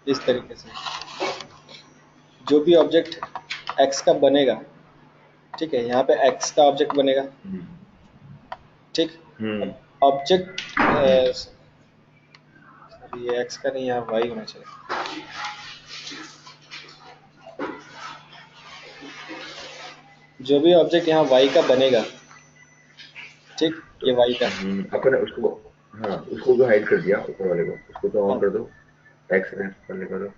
इस तरीके से। जो भी ऑब्जेक्ट x का बनेगा, ठीक है, यहाँ पे x का ऑब्जेक्ट बनेगा। हम्म ठीक, हम्म ऑब्जेक्ट हम्म ये x का नहीं, यहाँ y होना चाहिए। जो भी ऑब्जेक्ट यहाँ y का बनेगा, ठीक, तो ये y का। अपन उसको, हाँ उसको तो हाइड कर दिया ऊपर वाले को, उसको तो ऑन हाँ, कर दो, एक्स वाले करो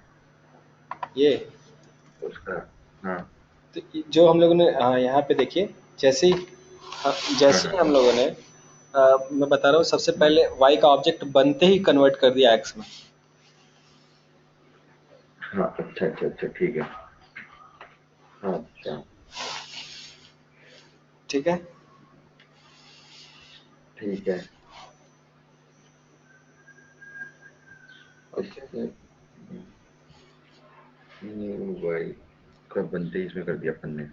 ये उसका। हाँ तो जो हम लोगों ने, हाँ यहाँ पे देखिए, जैसे ही हाँ, हाँ जैसे ही हाँ हम लोगों ने मैं बता रहा हूँ, सबसे पहले y का ऑब्जेक्ट बनते ही कन्वर्ट कर दिया x में। हाँ अच्छा अच्छा अच्छा ठीक है। हाँ अच्छा ठीक है, ठीक है। ओके। इससे वाई का बनते ही इसमें कर दिया अपन ने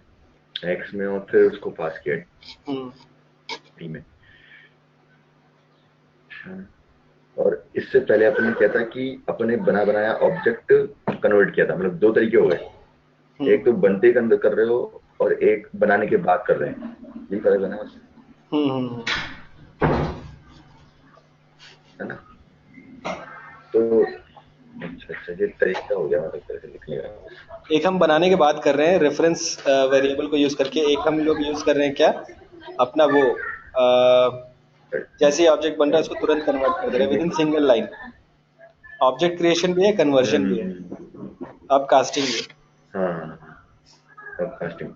एक्स में, और फिर उसको पास किया हम्म टी में। अच्छा, और इससे पहले अपन ने किया था कि अपने बना बनाया ऑब्जेक्ट कन्वर्ट किया था, मतलब दो तरीके हो गए, हम्म एक तो बनते ही कंधे कर रहे हो और एक बनाने के बाद कर रहे हैं, ये फर्क है ना बस, हम्म। है ना? तो अच्छा अच्छा, ये तरीका हो गया मतलब तरह से लिखने का। एक हम बनाने की बात कर रहे हैं रेफरेंस वेरिएबल को यूज करके, एक हम लोग यूज कर रहे हैं क्या, अपना वो जैसे ही ऑब्जेक्ट बन रहा है उसको तुरंत कन्वर्ट कर दे रहे हैं with in single line. Object creation भी है, कन्वर्जन भी है, अब कास्टिंग भी है। हाँ अपकास्टिंग,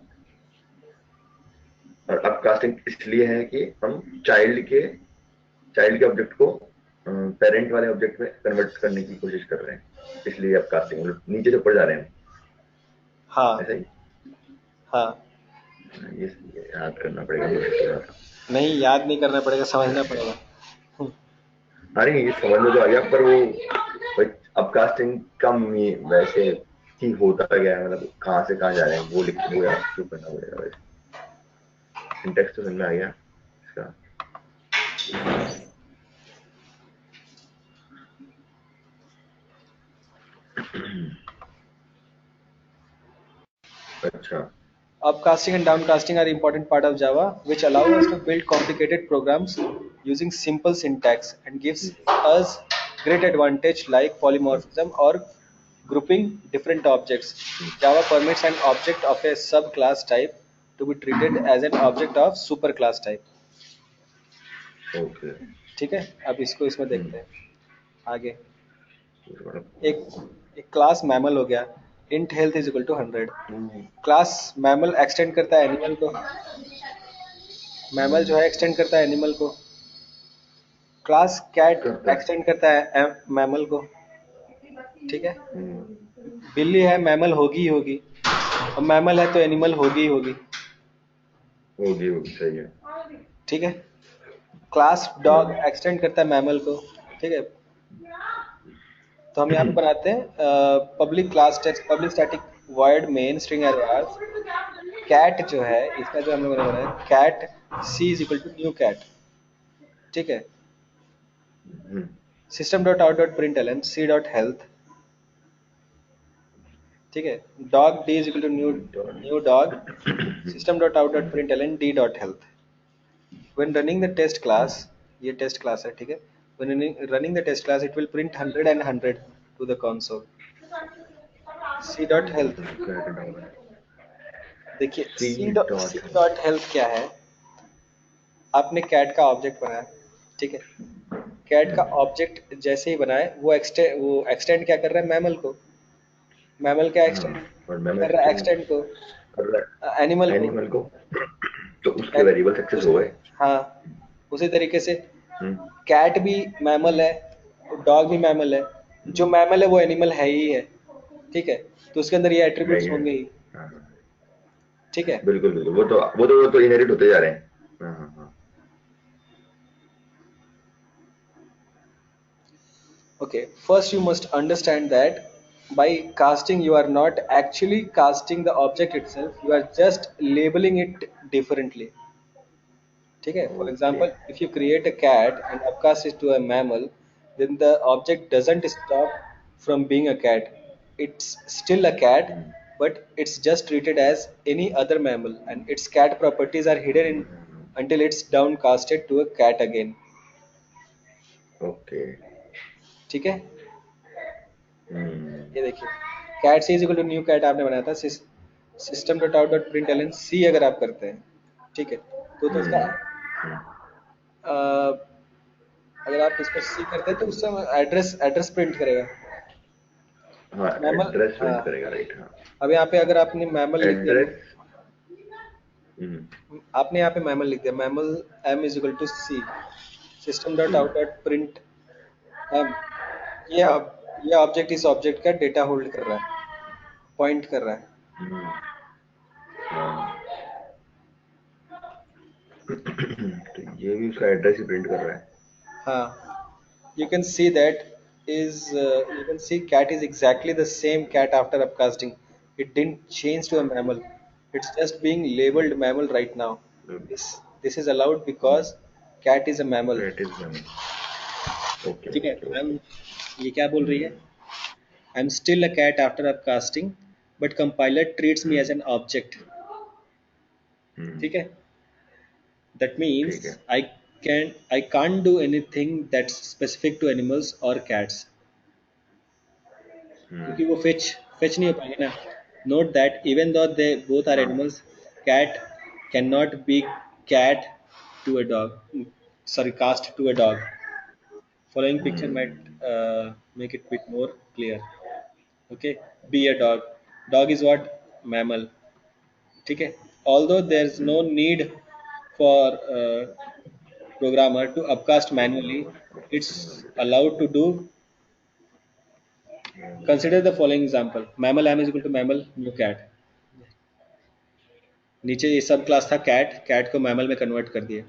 और अपकास्टिंग इसलिए है कि हम चाइल्ड के ऑब्जेक्ट को पेरेंट वाले ऑब्जेक्ट में कन्वर्ट करने की कोशिश कर रहे हैं, इसलिए अपकास्टिंग, मतलब नीचे से ऊपर जा रहे हैं हम, हाँ ऐसा ही। हाँ, ये याद करना पड़ेगा मुझे थोड़ा सा। नहीं याद नहीं करना पड़ेगा, समझना पड़ेगा। हम्म, अरे ये समझ में तो आ गया, पर वो अपकास्टिंग कम ही वैसे ही होता गया है, मतलब कहाँ से कहाँ जा रहे हैं वो लिख वो याद क्यों करना पड़ेगा, वैसे सिंटेक्स तो समझ में आ गया इसका। अच्छा Upcasting and downcasting are important part of Java, which allow us to build complicated programs using simple syntax and gives us great advantage like polymorphism or grouping different objects. Java permits an object of a subclass type to be treated as an object of superclass type. Okay. ठीक है, अब इसको इसमें देखते हैं आगे। हम्म एक एक क्लास मैमल हो गया, int health is equal to 100। Class mammal extend करता है एनिमल को, मैमल जो है एक्सटेंड करता है एनिमल को। क्लास कैट करता है। एक्सटेंड करता है मैमल को। ठीक है, हम्म बिल्ली है मैमल होगी ही होगी, और मैमल है तो एनिमल होगी ही होगी। होगी सही है। ठीक है, क्लास डॉग हाँ एक्सटेंड करता है मैमल को। ठीक है, तो हम यहाँ पे बनाते हैं public class text public static void main string errors. Cat जो है इसका जो हम लोगों ने बनाया, cat c is equal to new cat. ठीक है, hmm system dot out dot print l n c dot health. ठीक है, dog d is equal to new new dog, system dot out dot print l n d dot health. When running the test class, ये test class है, ठीक है, when running the test class, it will print 100 and 100 to the console. C dot health, देखिए C C dot dot health क्या है? आपने cat का object बनाया, ठीक है? कैट का ऑब्जेक्ट जैसे ही बनाए वो एक्सटेंड क्या कर रहा है? मैमल को। मैमल क्या एक्सटेंड और मैम कर रहा है? एक्सटेंड एक्सटेंड को कर रहा एनिमल है को। एनिमल को, तो उसके वेरिएबल सक्सेस हो गए। हाँ, उसी तरीके से हम्म, कैट भी मैमल है, डॉग भी मैमल है। जो मैमल है वो एनिमल है ही है, ठीक है? तो उसके अंदर ये है एट्रीब्यूट्स ही है। होंगे ही, हाँ, ठीक है? बिल्कुल बिल्कुल, वो तो इनहेरिट होते जा रहे हैं। हाँ हाँ हाँ। Okay, first you must understand that by casting you are not actually casting the object itself, you are just labeling it differently, ठीक है? For okay. example, if you create a cat and upcast it to a mammal, then the object doesn't stop from being a cat. It's still a cat, but it's just treated as any other mammal, and its cat properties are hidden until it's downcasted to a cat again, okay. ठीक है? ये देखिए, cat c is equal to new cat आपने बनाया था, system dot out dot print l n c अगर आप करते हैं, ठीक है? तो उसका अगर आप इसको सी करते हैं तो उससे एड्रेस एड्रेस प्रिंट करेगा, हाँ, मैमल। एड्रेस हाँ, प्रिंट करेगा, राइट। हाँ, अब यहाँ पे अगर आपने मैमल लिख दिया, एड्रेस। आपने यहाँ पे मैमल लिख दिया, mammal M is equal to C, system dot out dot print M, ये ये ऑब्जेक्ट इस ऑब्जेक्ट का डेटा होल्ड कर रहा है, पॉइंट कर रहा है, तो ये भी उसका एड्रेस ही प्रिंट कर रहा है। हाँ। You can see that you can see cat is exactly the same cat after upcasting. It didn't change to a mammal. It's just being labeled mammal right now. This is allowed because cat is a mammal. That is okay ठीक है? Okay I'm okay. ये क्या बोल रही है? I'm still a cat after upcasting, but compiler treats me as an object. ठीक है? That means ठीक है। I can't do anything that's specific to animals or cats. क्योंकि वो फेच नहीं हो पाएंगे ना. Note that even though they both are animals, cat can not be cat to a dog, sorry, cast to a dog. Following picture might make it bit more clear. Okay, be a dog. Dog is what? Mammal. ठीक है? Although there is no need for programmer to upcast manually, it's allowed to do. Consider the following example. Mammal m is equal to mammal new cat. नीचे ये सब class था cat, cat को mammal में convert कर दिया,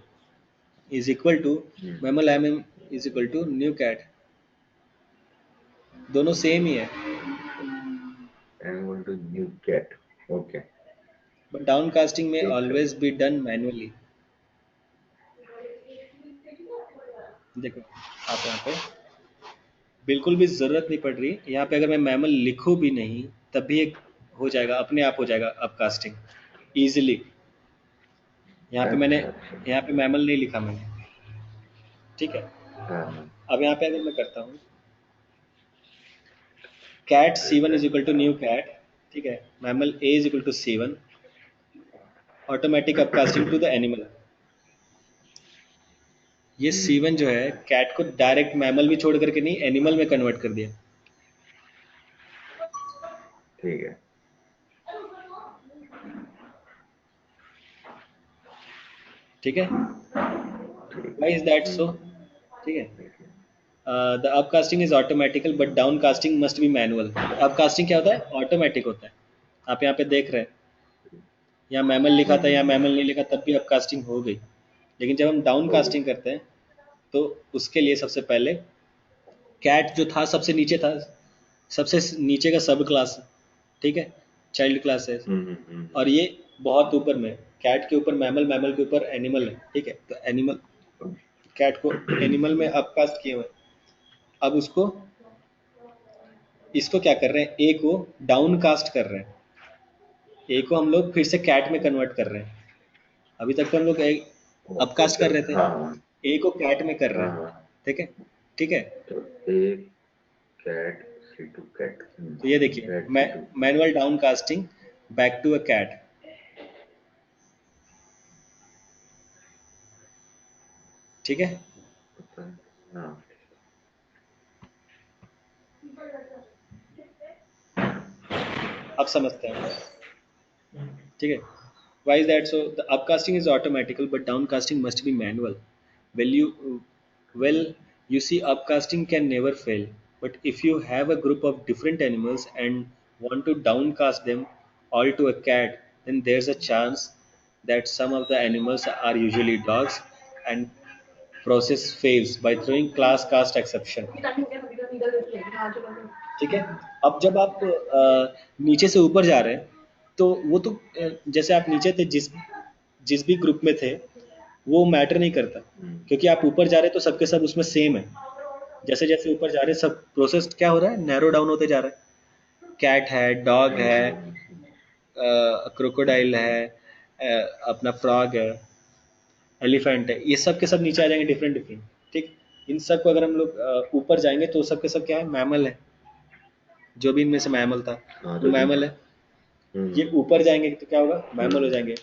is equal to mammal M is equal to new cat, दोनों same ही है, I want to new cat. Okay. But down casting में ठीक है। Always be done manually. देखो आप यहाँ पे बिल्कुल भी जरूरत नहीं पड़ रही, यहाँ पे अगर मैं मैमल लिखूँ भी नहीं तब भी एक हो जाएगा, अपने आप हो जाएगा अपकास्टिंग इजीली। यहाँ पे मैंने यहाँ पे मैमल नहीं लिखा मैंने, ठीक है? अब यहाँ पे अगर मैं करता हूँ cat C1 is equal to new cat, ठीक है? Mammal A is equal to C1, automatic upcasting to the animal. ये C1 जो है कैट को डायरेक्ट मैमल भी छोड़ करके नहीं, एनिमल में कन्वर्ट कर दिया, ठीक है। ठीक है? Why is that so? ठीक है? The upcasting is automatical but downcasting must be manual. Upcasting क्या होता है? ऑटोमेटिक होता है। आप यहाँ पे देख रहे हैं, यहाँ मैमल लिखा था, यहाँ मैमल नहीं लिखा, तब भी अपकास्टिंग हो गई। लेकिन जब हम डाउनकास्टिंग करते हैं तो उसके लिए सबसे पहले कैट जो था सबसे नीचे था, सबसे नीचे का सब क्लास, ठीक है, चाइल्ड क्लास है, और ये बहुत ऊपर में कैट के ऊपर मैमल, मैमल के ऊपर एनिमल है, ठीक है? तो एनिमल कैट को एनिमल में अपकास्ट किए हुए, अब उसको इसको क्या कर रहे हैं, ए को डाउन कास्ट कर रहे हैं, ए को हम लोग फिर से कैट में कन्वर्ट कर रहे हैं। अभी तक तो हम लोग अपकास्ट कर रहे थे, ए को कैट में कर रहे हैं, ठीक है? ठीक है। तो एक कैट C2 कैट तो ये देखिए कैट मैं C2 manual down casting back to a cat, ठीक है। होता है। हाँ अब समझते हैं, ठीक है। Why is that so? The upcasting is automatical, but downcasting must be manual. Well, well, you see, upcasting can never fail. But if you have a group of different animals and want to downcast them all to a cat, then there's a chance that some of the animals are usually dogs, and process fails by throwing class cast exception, ठीक है। अब जब आप नीचे से ऊपर जा रहे हैं तो वो तो जैसे आप नीचे थे, जिस जिस भी ग्रुप में थे वो मैटर नहीं करता, क्योंकि आप ऊपर जा रहे हैं तो सबके सब उसमें सेम है। जैसे जैसे ऊपर जा रहे हैं सब प्रोसेस क्या हो रहा है, नैरो डाउन होते जा रहा है। कैट है, डॉग हाँ है, हाँ क्रोकोडाइल है, अपना फ्रॉग है, एलिफेंट है, ये सब के सब नीचे आ जाएंगे डिफरेंट डिफरेंट, ठीक। इन सब को अगर हम लोग ऊपर जाएंगे तो सब के सब क्या है, मैमल है। जो भी इनमें से मैमल था हाँ, वो जो भी मैमल है। ये ऊपर जाएंगे तो क्या होगा, मैमल हो जाएंगे।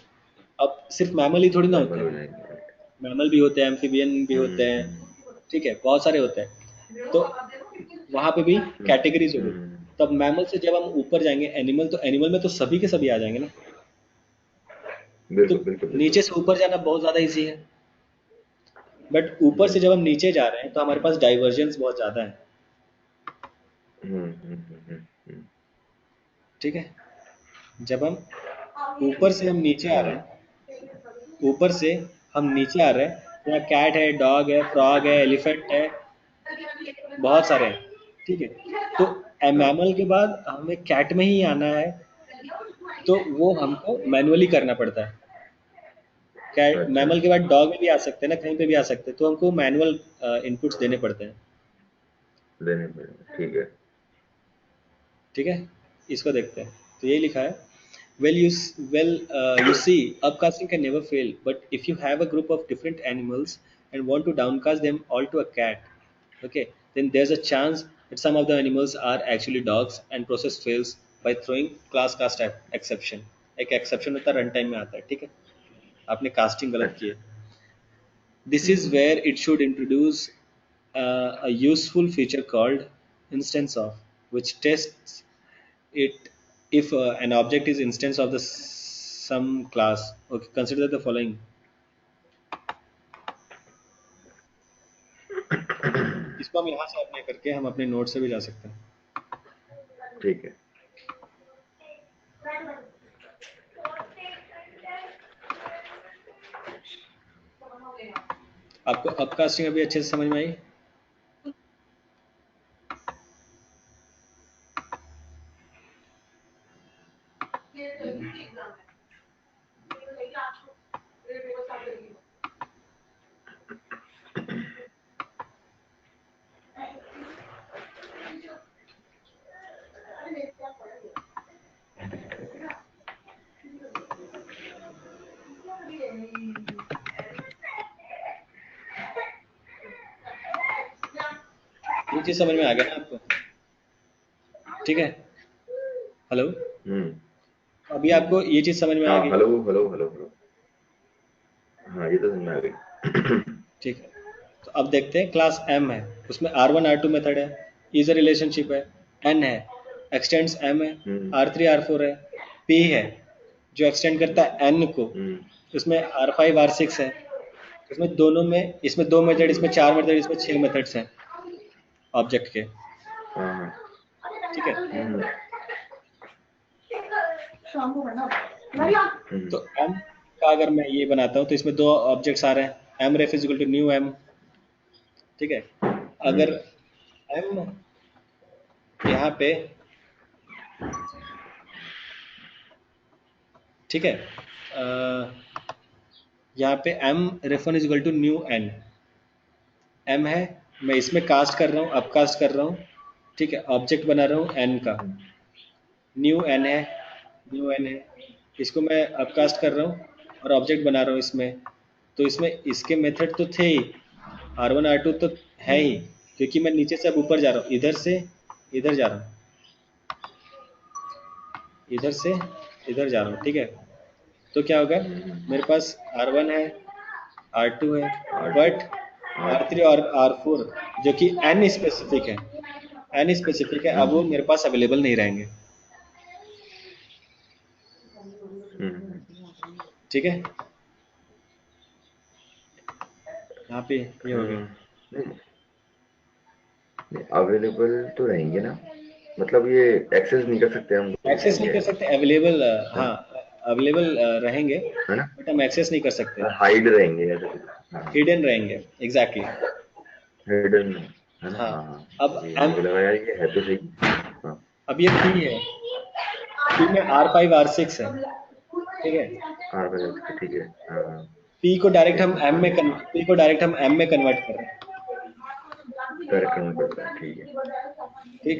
अब सिर्फ मैमल ही थोड़ी ना होते मैमल हो हैं, जाएंगे। मैमल भी होते हैं, एम्फीबियन भी होते हैं, हम्म ठीक है, बहुत सारे होते हैं। तो वहाँ पे भी हम्म कैटेगरीज हो गई। हम्म, तब मैमल से जब हम ऊपर जाएंगे एनिमल, तो एनिमल में तो सभी के सभी आ जाएंगे ना। तो बिल्कुल बिल्कुल बिल्कुल। नीचे से ऊपर जाना बहुत ज़्यादा इजी है, बट ऊपर से हम्म जब हम नीचे जा रहे हैं तो हमारे पास डाइवर्जेंस बहुत ज़्यादा है, हम्म हम्म हम्म हम्म, ठीक है। जब हम ऊपर से हम नीचे आ रहे हाँ हैं, ऊपर से हम नीचे आ रहे हैं, यहाँ कैट है, डॉग है, फ्रॉग है, एलिफेंट है, बहुत सारे हैं, ठीक है। तो हाँ मैमल के बाद हमें कैट में ही आना है, तो वो हमको मैनुअली करना पड़ता है। कैट अच्छा मैमल के बाद डॉग में भी आ सकते हैं ना, कहीं पे भी आ सकते हैं, तो हमको मैनुअल इनपुट्स देने पड़ते हैं, देने पड़ेंगे, ठीक है। ठीक है। इसको देखते हैं, तो यही लिखा है। well you well you see, upcasting can never fail, but if you have a group of different animals and want to downcast them all to a cat, okay, then there's a chance that some of the animals are actually dogs and process fails by throwing class cast exception। एक exception होता है, run time में आता है, ठीक है। आपने casting गलत की अच्छा है। This is hmm, where it should introduce a useful feature called instance of, which tests it if an object is instance of the some class. Okay, consider the following. इसको हम यहाँ से अप्लाई करके हम अपने नोट से भी जा सकते हैं। ठीक है। आपको अपकास्टिंग अभी अच्छे से समझ में आई? ये चीज़ समझ में आ गया ना आपको? ठीक है। हेलो, हम्म अभी आपको ये चीज़ समझ में आ हाँ, गई? Hello hello hello hello. हाँ, ये तो समझ में आ गई। ठीक है। तो अब देखते हैं, क्लास एम है, उसमें R1 R2 मेथड है, इज रिलेशनशिप है, एन है, एक्सटेंड्स एम है, हम्म R3 R4 है, पी है जो एक्सटेंड करता है एन को, हम्म उसमें R5 R6 है। इसमें दोनों में, इसमें दो मेथड, इसमें चार मेथड, इसमें 6 मेथड्स हैं ऑब्जेक्ट के, हाँ हाँ ठीक है। हम्म तो एम का अगर मैं ये बनाता हूँ तो इसमें दो ऑब्जेक्ट्स आ रहे हैं, M ref is equal to new M, ठीक है। अगर हम्म एम यहाँ पे, ठीक है, यहाँ पे m ref n is equal to new n, m है, मैं इसमें कास्ट कर रहा हूँ, अब कास्ट कर रहा हूँ, ठीक है, ऑब्जेक्ट बना रहा हूँ एन का, न्यू एन है, न्यू एन है, इसको मैं अब कास्ट कर रहा हूँ और ऑब्जेक्ट बना रहा हूँ इसमें। तो इसमें इसके मेथड तो थे ही, R1 R2 तो है ही, क्योंकि मैं नीचे से अब ऊपर जा रहा हूँ, इधर से इधर जा रहा हूँ, इधर से इधर जा रहा हूँ, ठीक है। तो क्या होगा, मेरे पास R1 है, R2 है, बट R3 और R4 जो कि n स्पेसिफिक है, अब वो मेरे पास अवेलेबल नहीं रहेंगे, ठीक है। यहाँ पे ये हो गया, अवेलेबल तो रहेंगे ना, मतलब ये एक्सेस नहीं कर सकते हम, एक्सेस नहीं ये कर सकते, अवेलेबल, हाँ अवेलेबल रहेंगे, है ना, बट हम एक्सेस नहीं कर सकते, हाइड रहेंगे ऐसे कुछ, हाँ हिडन रहेंगे, एग्जैक्टली हिडन है ना, हाँ। हाँ हाँ। अब ये M, मुझे लगा यार ये है तो सही। हाँ अब ये P है, P में R5 R6 है, ठीक है। हाँ ठीक है, हाँ P को डायरेक्ट हम P को डायरेक्ट हम M में कन्वर्ट कर रहे हैं, करेक्ट करना पड़ता है, ठीक है। ठीक।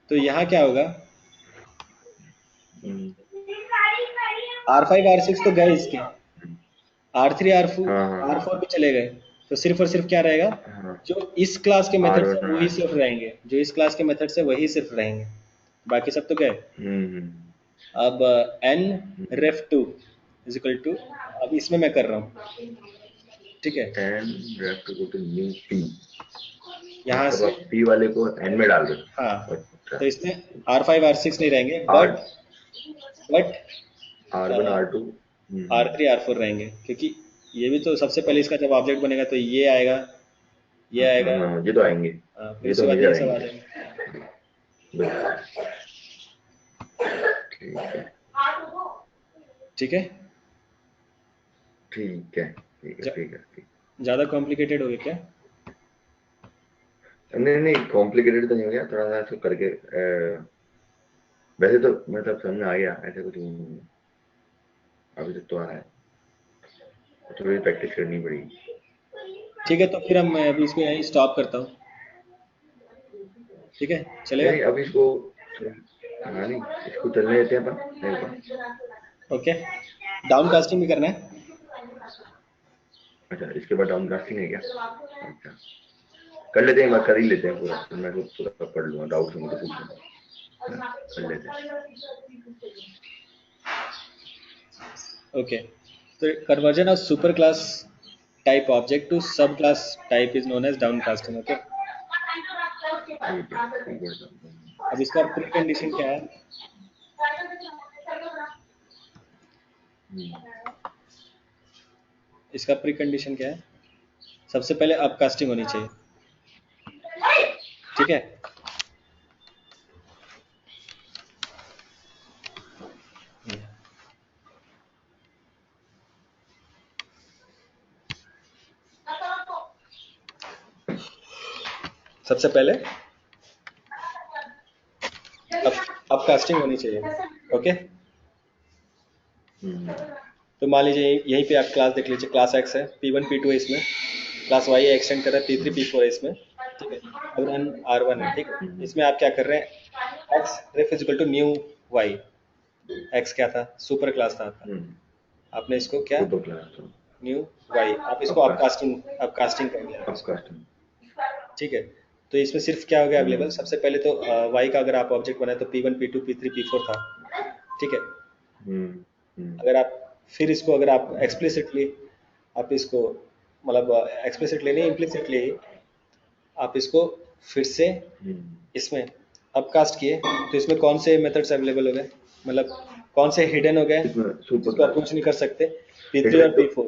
तो यहाँ क्या होगा, हम्म, R5 R6 तो गए इसके, R3 R4 हाँ हाँ R4 हाँ भी चले गए, तो सिर्फ और सिर्फ क्या रहेगा, हाँ, जो इस क्लास के मेथड से R1 वही सिर्फ रहेंगे, जो इस क्लास के मेथड से वही सिर्फ रहेंगे, बाकी सब तो गए। हम्म अब n ref2 is equal to, अब इसमें मैं कर रहा हूँ, ठीक है। And left to go to new P, यहाँ मतलब से, आप पी वाले को एन में डाल दो। हाँ, अच्छा, तो इसमें R5 R6 नहीं रहेंगे, are but R1 R2, R3 R4 रहेंगे, क्योंकि ये भी तो सबसे पहले इसका जब ऑब्जेक्ट बनेगा तो ये आएगा, ये आएगा, हाँ ये तो आएंगे, फिर ये उसके तो बाद हमेशा ये सब आ आएंगे, जाएंगे, बिल्कुल ठीक है, ठीक है। ठीक है ठीक है ज- ठीक है ठीक। ज़्यादा कॉम्प्लिकेटेड हो गया क्या? नहीं नहीं कॉम्प्लिकेटेड तो नहीं हो गया, थोड़ा सा इसको करके वैसे तो मतलब समझ में आ गया, ऐसे कुछ नहीं है, अभी तक तो आ रहा है, थोड़ी प्रैक्टिस करनी पड़ेगी। ठीक है, तो फिर हम, मैं अभी इसको यहीं स्टॉप करता हूँ, ठीक है, चलेगा? नहीं अभी इसको, हाँ नहीं इसको चलने देते हैं अपन, नहीं ओके, डाउन कास्टिंग भी करना है। अच्छा इसके बाद डाउन कास्टिंग है क्या, अच्छा कर लेते हैं, बात कर ही लेते हैं पूरा, फिर मैं तो पूरा पढ़ लूंगा, डाउट होंगे तो पूछ लूंगा, कर लेते हैं। ओके, तो conversion of super class type object to sub class type is known as down casting, okay. ठीक है ठीक है, अब इसका प्री कंडीशन क्या है, इसका प्री कंडीशन क्या है, सबसे पहले अप कास्टिंग होनी चाहिए, ठीक है। सबसे पहले अप कास्टिंग होनी चाहिए, ओके। तो मान लीजिए यहीं पे आप क्लास देख लीजिए, क्लास एक्स है, P1 P2 है इसमें, क्लास वाई एक्सटेंड कर रहा है, P3 P4 है इसमें, ठीक है। अब रन R1 है, ठीक है। इसमें आप क्या कर रहे हैं, X ref is equal to new Y, X क्या था, सुपर क्लास था आपका, आपने इसको क्या, super class to new Y, आप इसको अपकास्टिंग कर दिया आप इसको, अपकास्टिंग, ठीक है। तो इसमें सिर्फ क्या हो गया अवेलेबल, सबसे पहले तो वाई का अगर आप ऑब्जेक्ट बनाए तो P1 P2 P3 P4 था, ठीक है। अगर आप फिर इसको, अगर आप एक्सप्लिसिटली आप इसको, मतलब एक्सप्लिसिटली नहीं, इम्प्लिसिटली आप इसको फिर से इसमें अपकास्ट किए, तो इसमें कौन से मेथड्स अवेलेबल हो गए, मतलब कौन से हिडन हो गए इसमें सुपर जिसको क्लास अप्रोच नहीं कर सकते, P3 हिडन और तो P4,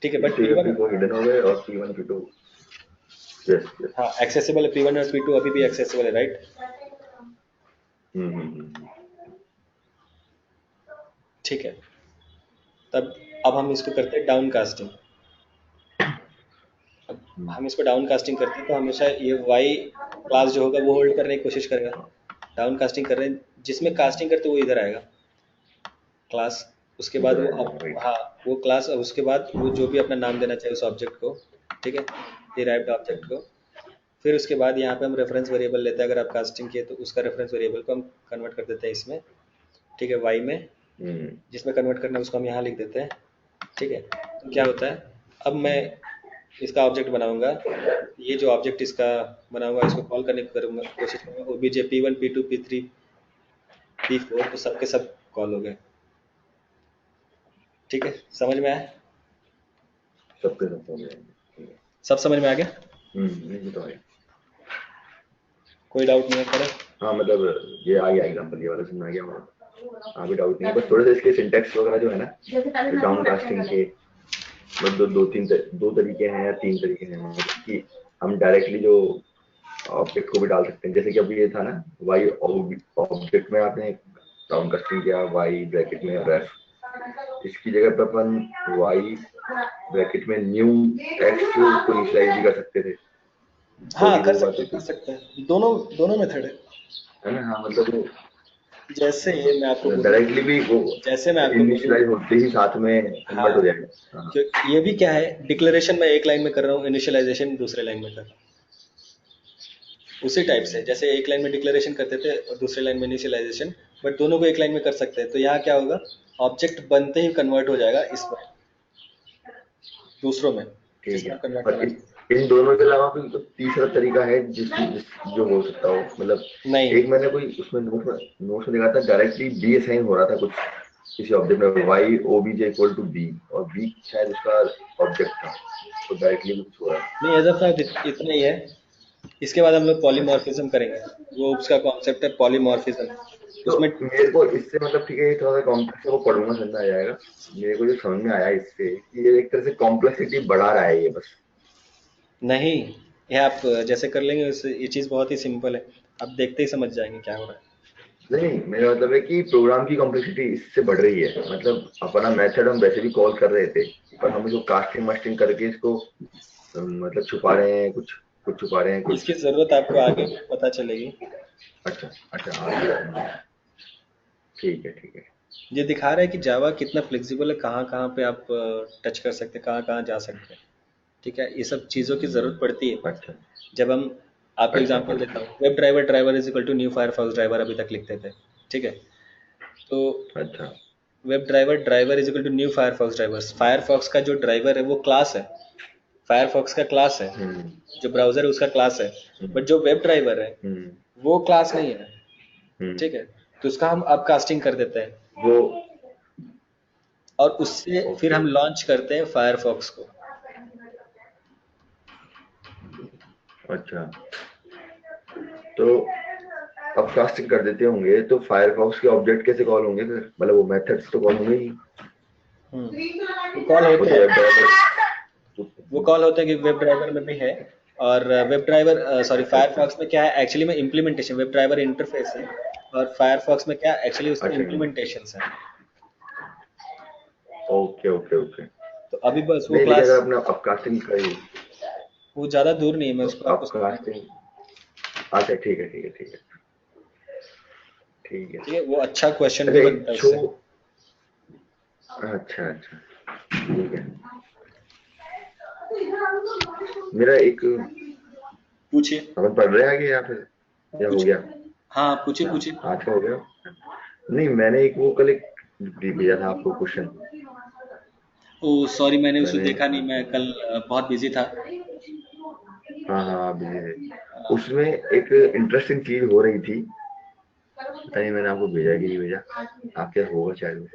ठीक है। But P3 P1, P4 hidden हो गए, और P1 P2 यस यस, हाँ एक्सेसिबल है, P1 और P2 अभी भी एक्सेसिबल है, राइट। ठीक है, तब अब हम इसको करते हैं डाउन कास्टिंग। अब हम इसको डाउन कास्टिंग करते हैं तो हमेशा ये वाई क्लास जो होगा वो होल्ड करने की कोशिश करेगा, डाउन कास्टिंग कर रहे हैं, जिसमें कास्टिंग करते वो इधर आएगा क्लास, उसके बाद उधर वो आएगा, अब, राइट। हाँ वो क्लास, उसके बाद वो जो भी अपना नाम देना चाहिए उस ऑब्जेक्ट को, ठीक है, डिराइव्ड ऑब्जेक्ट को। फिर उसके बाद यहाँ पे हम रेफरेंस वेरिएबल लेते हैं, अगर आप कास्टिंग किए तो उसका रेफरेंस वेरिएबल को हम कन्वर्ट कर देते हैं इसमें, ठीक है, वाई में, जिसमें कन्वर्ट करना है उसको हम यहाँ लिख देते हैं, ठीक है। तो क्या होता है, अब मैं इसका ऑब्जेक्ट बनाऊंगा, ये जो ऑब्जेक्ट इसका बनाऊंगा इसको कॉल करने की करूंगा, कोशिश करूंगा। OBJ P1 P2 P3 P4 तो सबके सब कॉल हो गए। ठीक है, समझ में आया? सबके सब हो जाएंगे, ठीक है। सब समझ में आ गया? नहीं तो है। कोई डाउट नहीं है करो। हाँ मतलब ये आ गया एग्जाम्पल, ये वाला समझ आ गया मुझे। हाँ भी डाउट नहीं है, बस थोड़े से इसके सिंटेक्स वगैरह जो है ना, डाउन कास्टिंग के मतलब दो तरीके हैं या तीन तरीके हैं, मतलब कि हम डायरेक्टली जो ऑब्जेक्ट को भी डाल सकते हैं, जैसे कि अभी ये था ना वाई ऑब्जेक्ट में आपने डाउन कास्टिंग किया वाई ब्रैकेट में रेफ, इसकी जगह पे अपन वाई ब्रैकेट में न्यू टेक्स्ट को इनिशियलाइज भी कर सकते थे, तो हाँ भी कर वो सकते बात हैं, कर होती सकते हैं, दोनों दोनों मेथड है ना। हाँ मतलब वो जैसे मैं आपको बोलूँ, डायरेक्टली भी वो जैसे मैं आपको बोलूँ, इनिशियलाइज होते ही साथ में कन्वर्ट हो हाँ, जाएगा। हाँ ये भी क्या है, डिक्लेरेशन में एक लाइन में कर रहा हूँ, इनिशियलाइजेशन दूसरे लाइन में कर रहा हूँ। उसी टाइप से जैसे एक लाइन में डिक्लेरेशन करते थे और दूसरे लाइन में इनिशियलाइजेशन, बट दोनों को एक लाइन में कर सकते हैं। तो यहाँ क्या होगा, ऑब्जेक्ट बनते ही कन्वर्ट हो जाएगा इसमें, दूसरों में ठीक जिसमें है। आप कन्वर्ट और करना चाहते इन दोनों के अलावा भी तो तीसरा तरीका है जो हो सकता हो, मतलब हैं। नहीं, एक मैंने कोई उसमें नोट में देखा था, डायरेक्टली बी असाइन हो रहा था कुछ किसी ऑब्जेक्ट में, Y OBJ equal to B, और बी शायद उसका ऑब्जेक्ट था, तो डायरेक्टली भी कुछ हो रहा है। नहीं एज ऑफ नाउ इतना ही है। इसके बाद हम लोग अच्छा, पॉलीमॉर्फिज्म करेंगे, वो उसका कॉन्सेप्ट है पॉलीमॉर्फिज्म। तो उसमें मेरे को इससे मतलब ठीक है, ये थोड़ा सा कॉम्प्लेक्स है, वो पढ़ूंगा समझ में आ जाएगा। मेरे को जो समझ में आया इससे कि ये एक तरह से कॉम्प्लेक्सिटी बढ़ा रहा है ये बस। नहीं, ये आप जैसे कर लेंगे उससे ये चीज़ बहुत ही सिंपल है, आप देखते ही समझ जाएंगे क्या हो रहा है। नहीं मेरा मतलब है कि प्रोग्राम की कॉम्प्लेक्सिटी इससे बढ़ रही है, मतलब अपना मेथड हम वैसे भी कॉल कर रहे थे, पर हम इसको कास्टिंग मास्टिंग करके इसको मतलब छुपा रहे हैं कुछ, कुछ छुपा रहे हैं कुछ। इसकी ज़रूरत आपको आगे पता चलेगी। अच्छा अच्छा, हाँ ठीक है ठीक है। ये दिखा रहा है कि जावा कितना फ्लेक्सिबल है, कहाँ कहाँ पे आप टच कर सकते हैं, कहाँ कहाँ जा सकते हैं। ठीक है, ये सब चीज़ों की ज़रूरत पड़ती है अच्छा जब हम, आपको अच्छा एग्जांपल देता अच्छा हूँ, web driver driver is equal to new Firefox driver अभी तक लिखते थे। ठीक है, तो अच्छा। Web driver driver is equal to new Firefox drivers, Firefox का जो ड्राइवर है वो क्लास है, फायरफॉक्स का क्लास है, हम्म जो ब्राउजर है उसका क्लास है, हम्म बट जो वेब ड्राइवर है हम्म वो क्लास नहीं है। हम्म। ठीक है, तो उसका हम अब कास्टिंग कर देते हैं वो और उससे फिर ओके, हम लॉन्च करते हैं फायरफॉक्स को। अच्छा तो अब कास्टिंग कर देते होंगे तो फायरफॉक्स के ऑब्जेक्ट कैसे कॉल होंगे फिर, मतलब वो मेथड्स तो कॉल होंगे ही। वो कॉल वो होते तो हैं, वेब ड्राइवर। वो कॉल होते हैं कि वेब ड्राइवर में भी है। और वेब ड्राइवर सॉरी अच्छा अच्छा फायरफॉक्स में क्या है एक्चुअली में इम्प्लीमेंटेशन, वेब ड्राइवर इंटरफेस है और फायरफॉक्स में क्या एक्चुअली उसके अच्छा। इम्प्लीमेंटेशंस है। Okay okay okay. तो अभी बस वो नहीं लेकिन क्लास, अगर अपने अपकास्टिंग करी वो ज़्यादा दूर नहीं है, मैं तो उसको आपको समझाऊंगा। अपकास्टिंग, अच्छा ठीक है ठीक है ठीक है ठीक है। ठीक है, वो अच्छा क्वेश्चन भी अच्छा एक बनता है छो, उससे। अच्छा अच्छा ठीक है। मेरा एक, पूछिए। अपन पढ़ रहे हैं आगे या फिर या हो पूछिए, गया? हाँ पूछिए पूछिए। आज का हो गया। नहीं मैंने एक वो कल एक भेजा था आपको क्वेश्चन, ओ सॉरी, मैंने उसे मैंने देखा नहीं, मैं कल बहुत बिजी था। हाँ हाँ आप भेजे थे, उसमें एक इंटरेस्टिंग चीज हो रही थी, पता नहीं मैंने आपको भेजा कि नहीं भेजा, आपके यहाँ होगा शायद वो।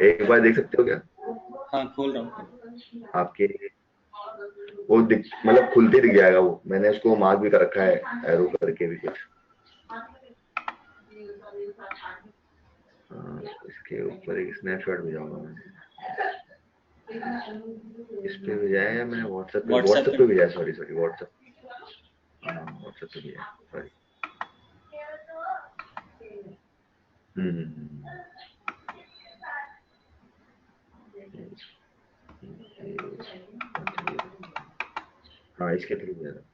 एक बार देख सकते हो क्या हाँ खोल रहा हूँ। आपके, वो दिख मतलब खुलते दिख जाएगा वो, मैंने उसको मार्क भी कर रखा है एरो करके भी कुछ। इसके ऊपर एक स्नैपशॉट भेजाऊंगा मैंने, इस पे भेजा है या मैंने व्हाट्सएप व्हाट्सएप पे पे भेजा है, सॉरी सॉरी व्हाट्सएप, हाँ व्हाट्सएप पे भेजा है सॉरी। हम्म हम्म, हम्म, हाँ इसके थ्रू भेजा था।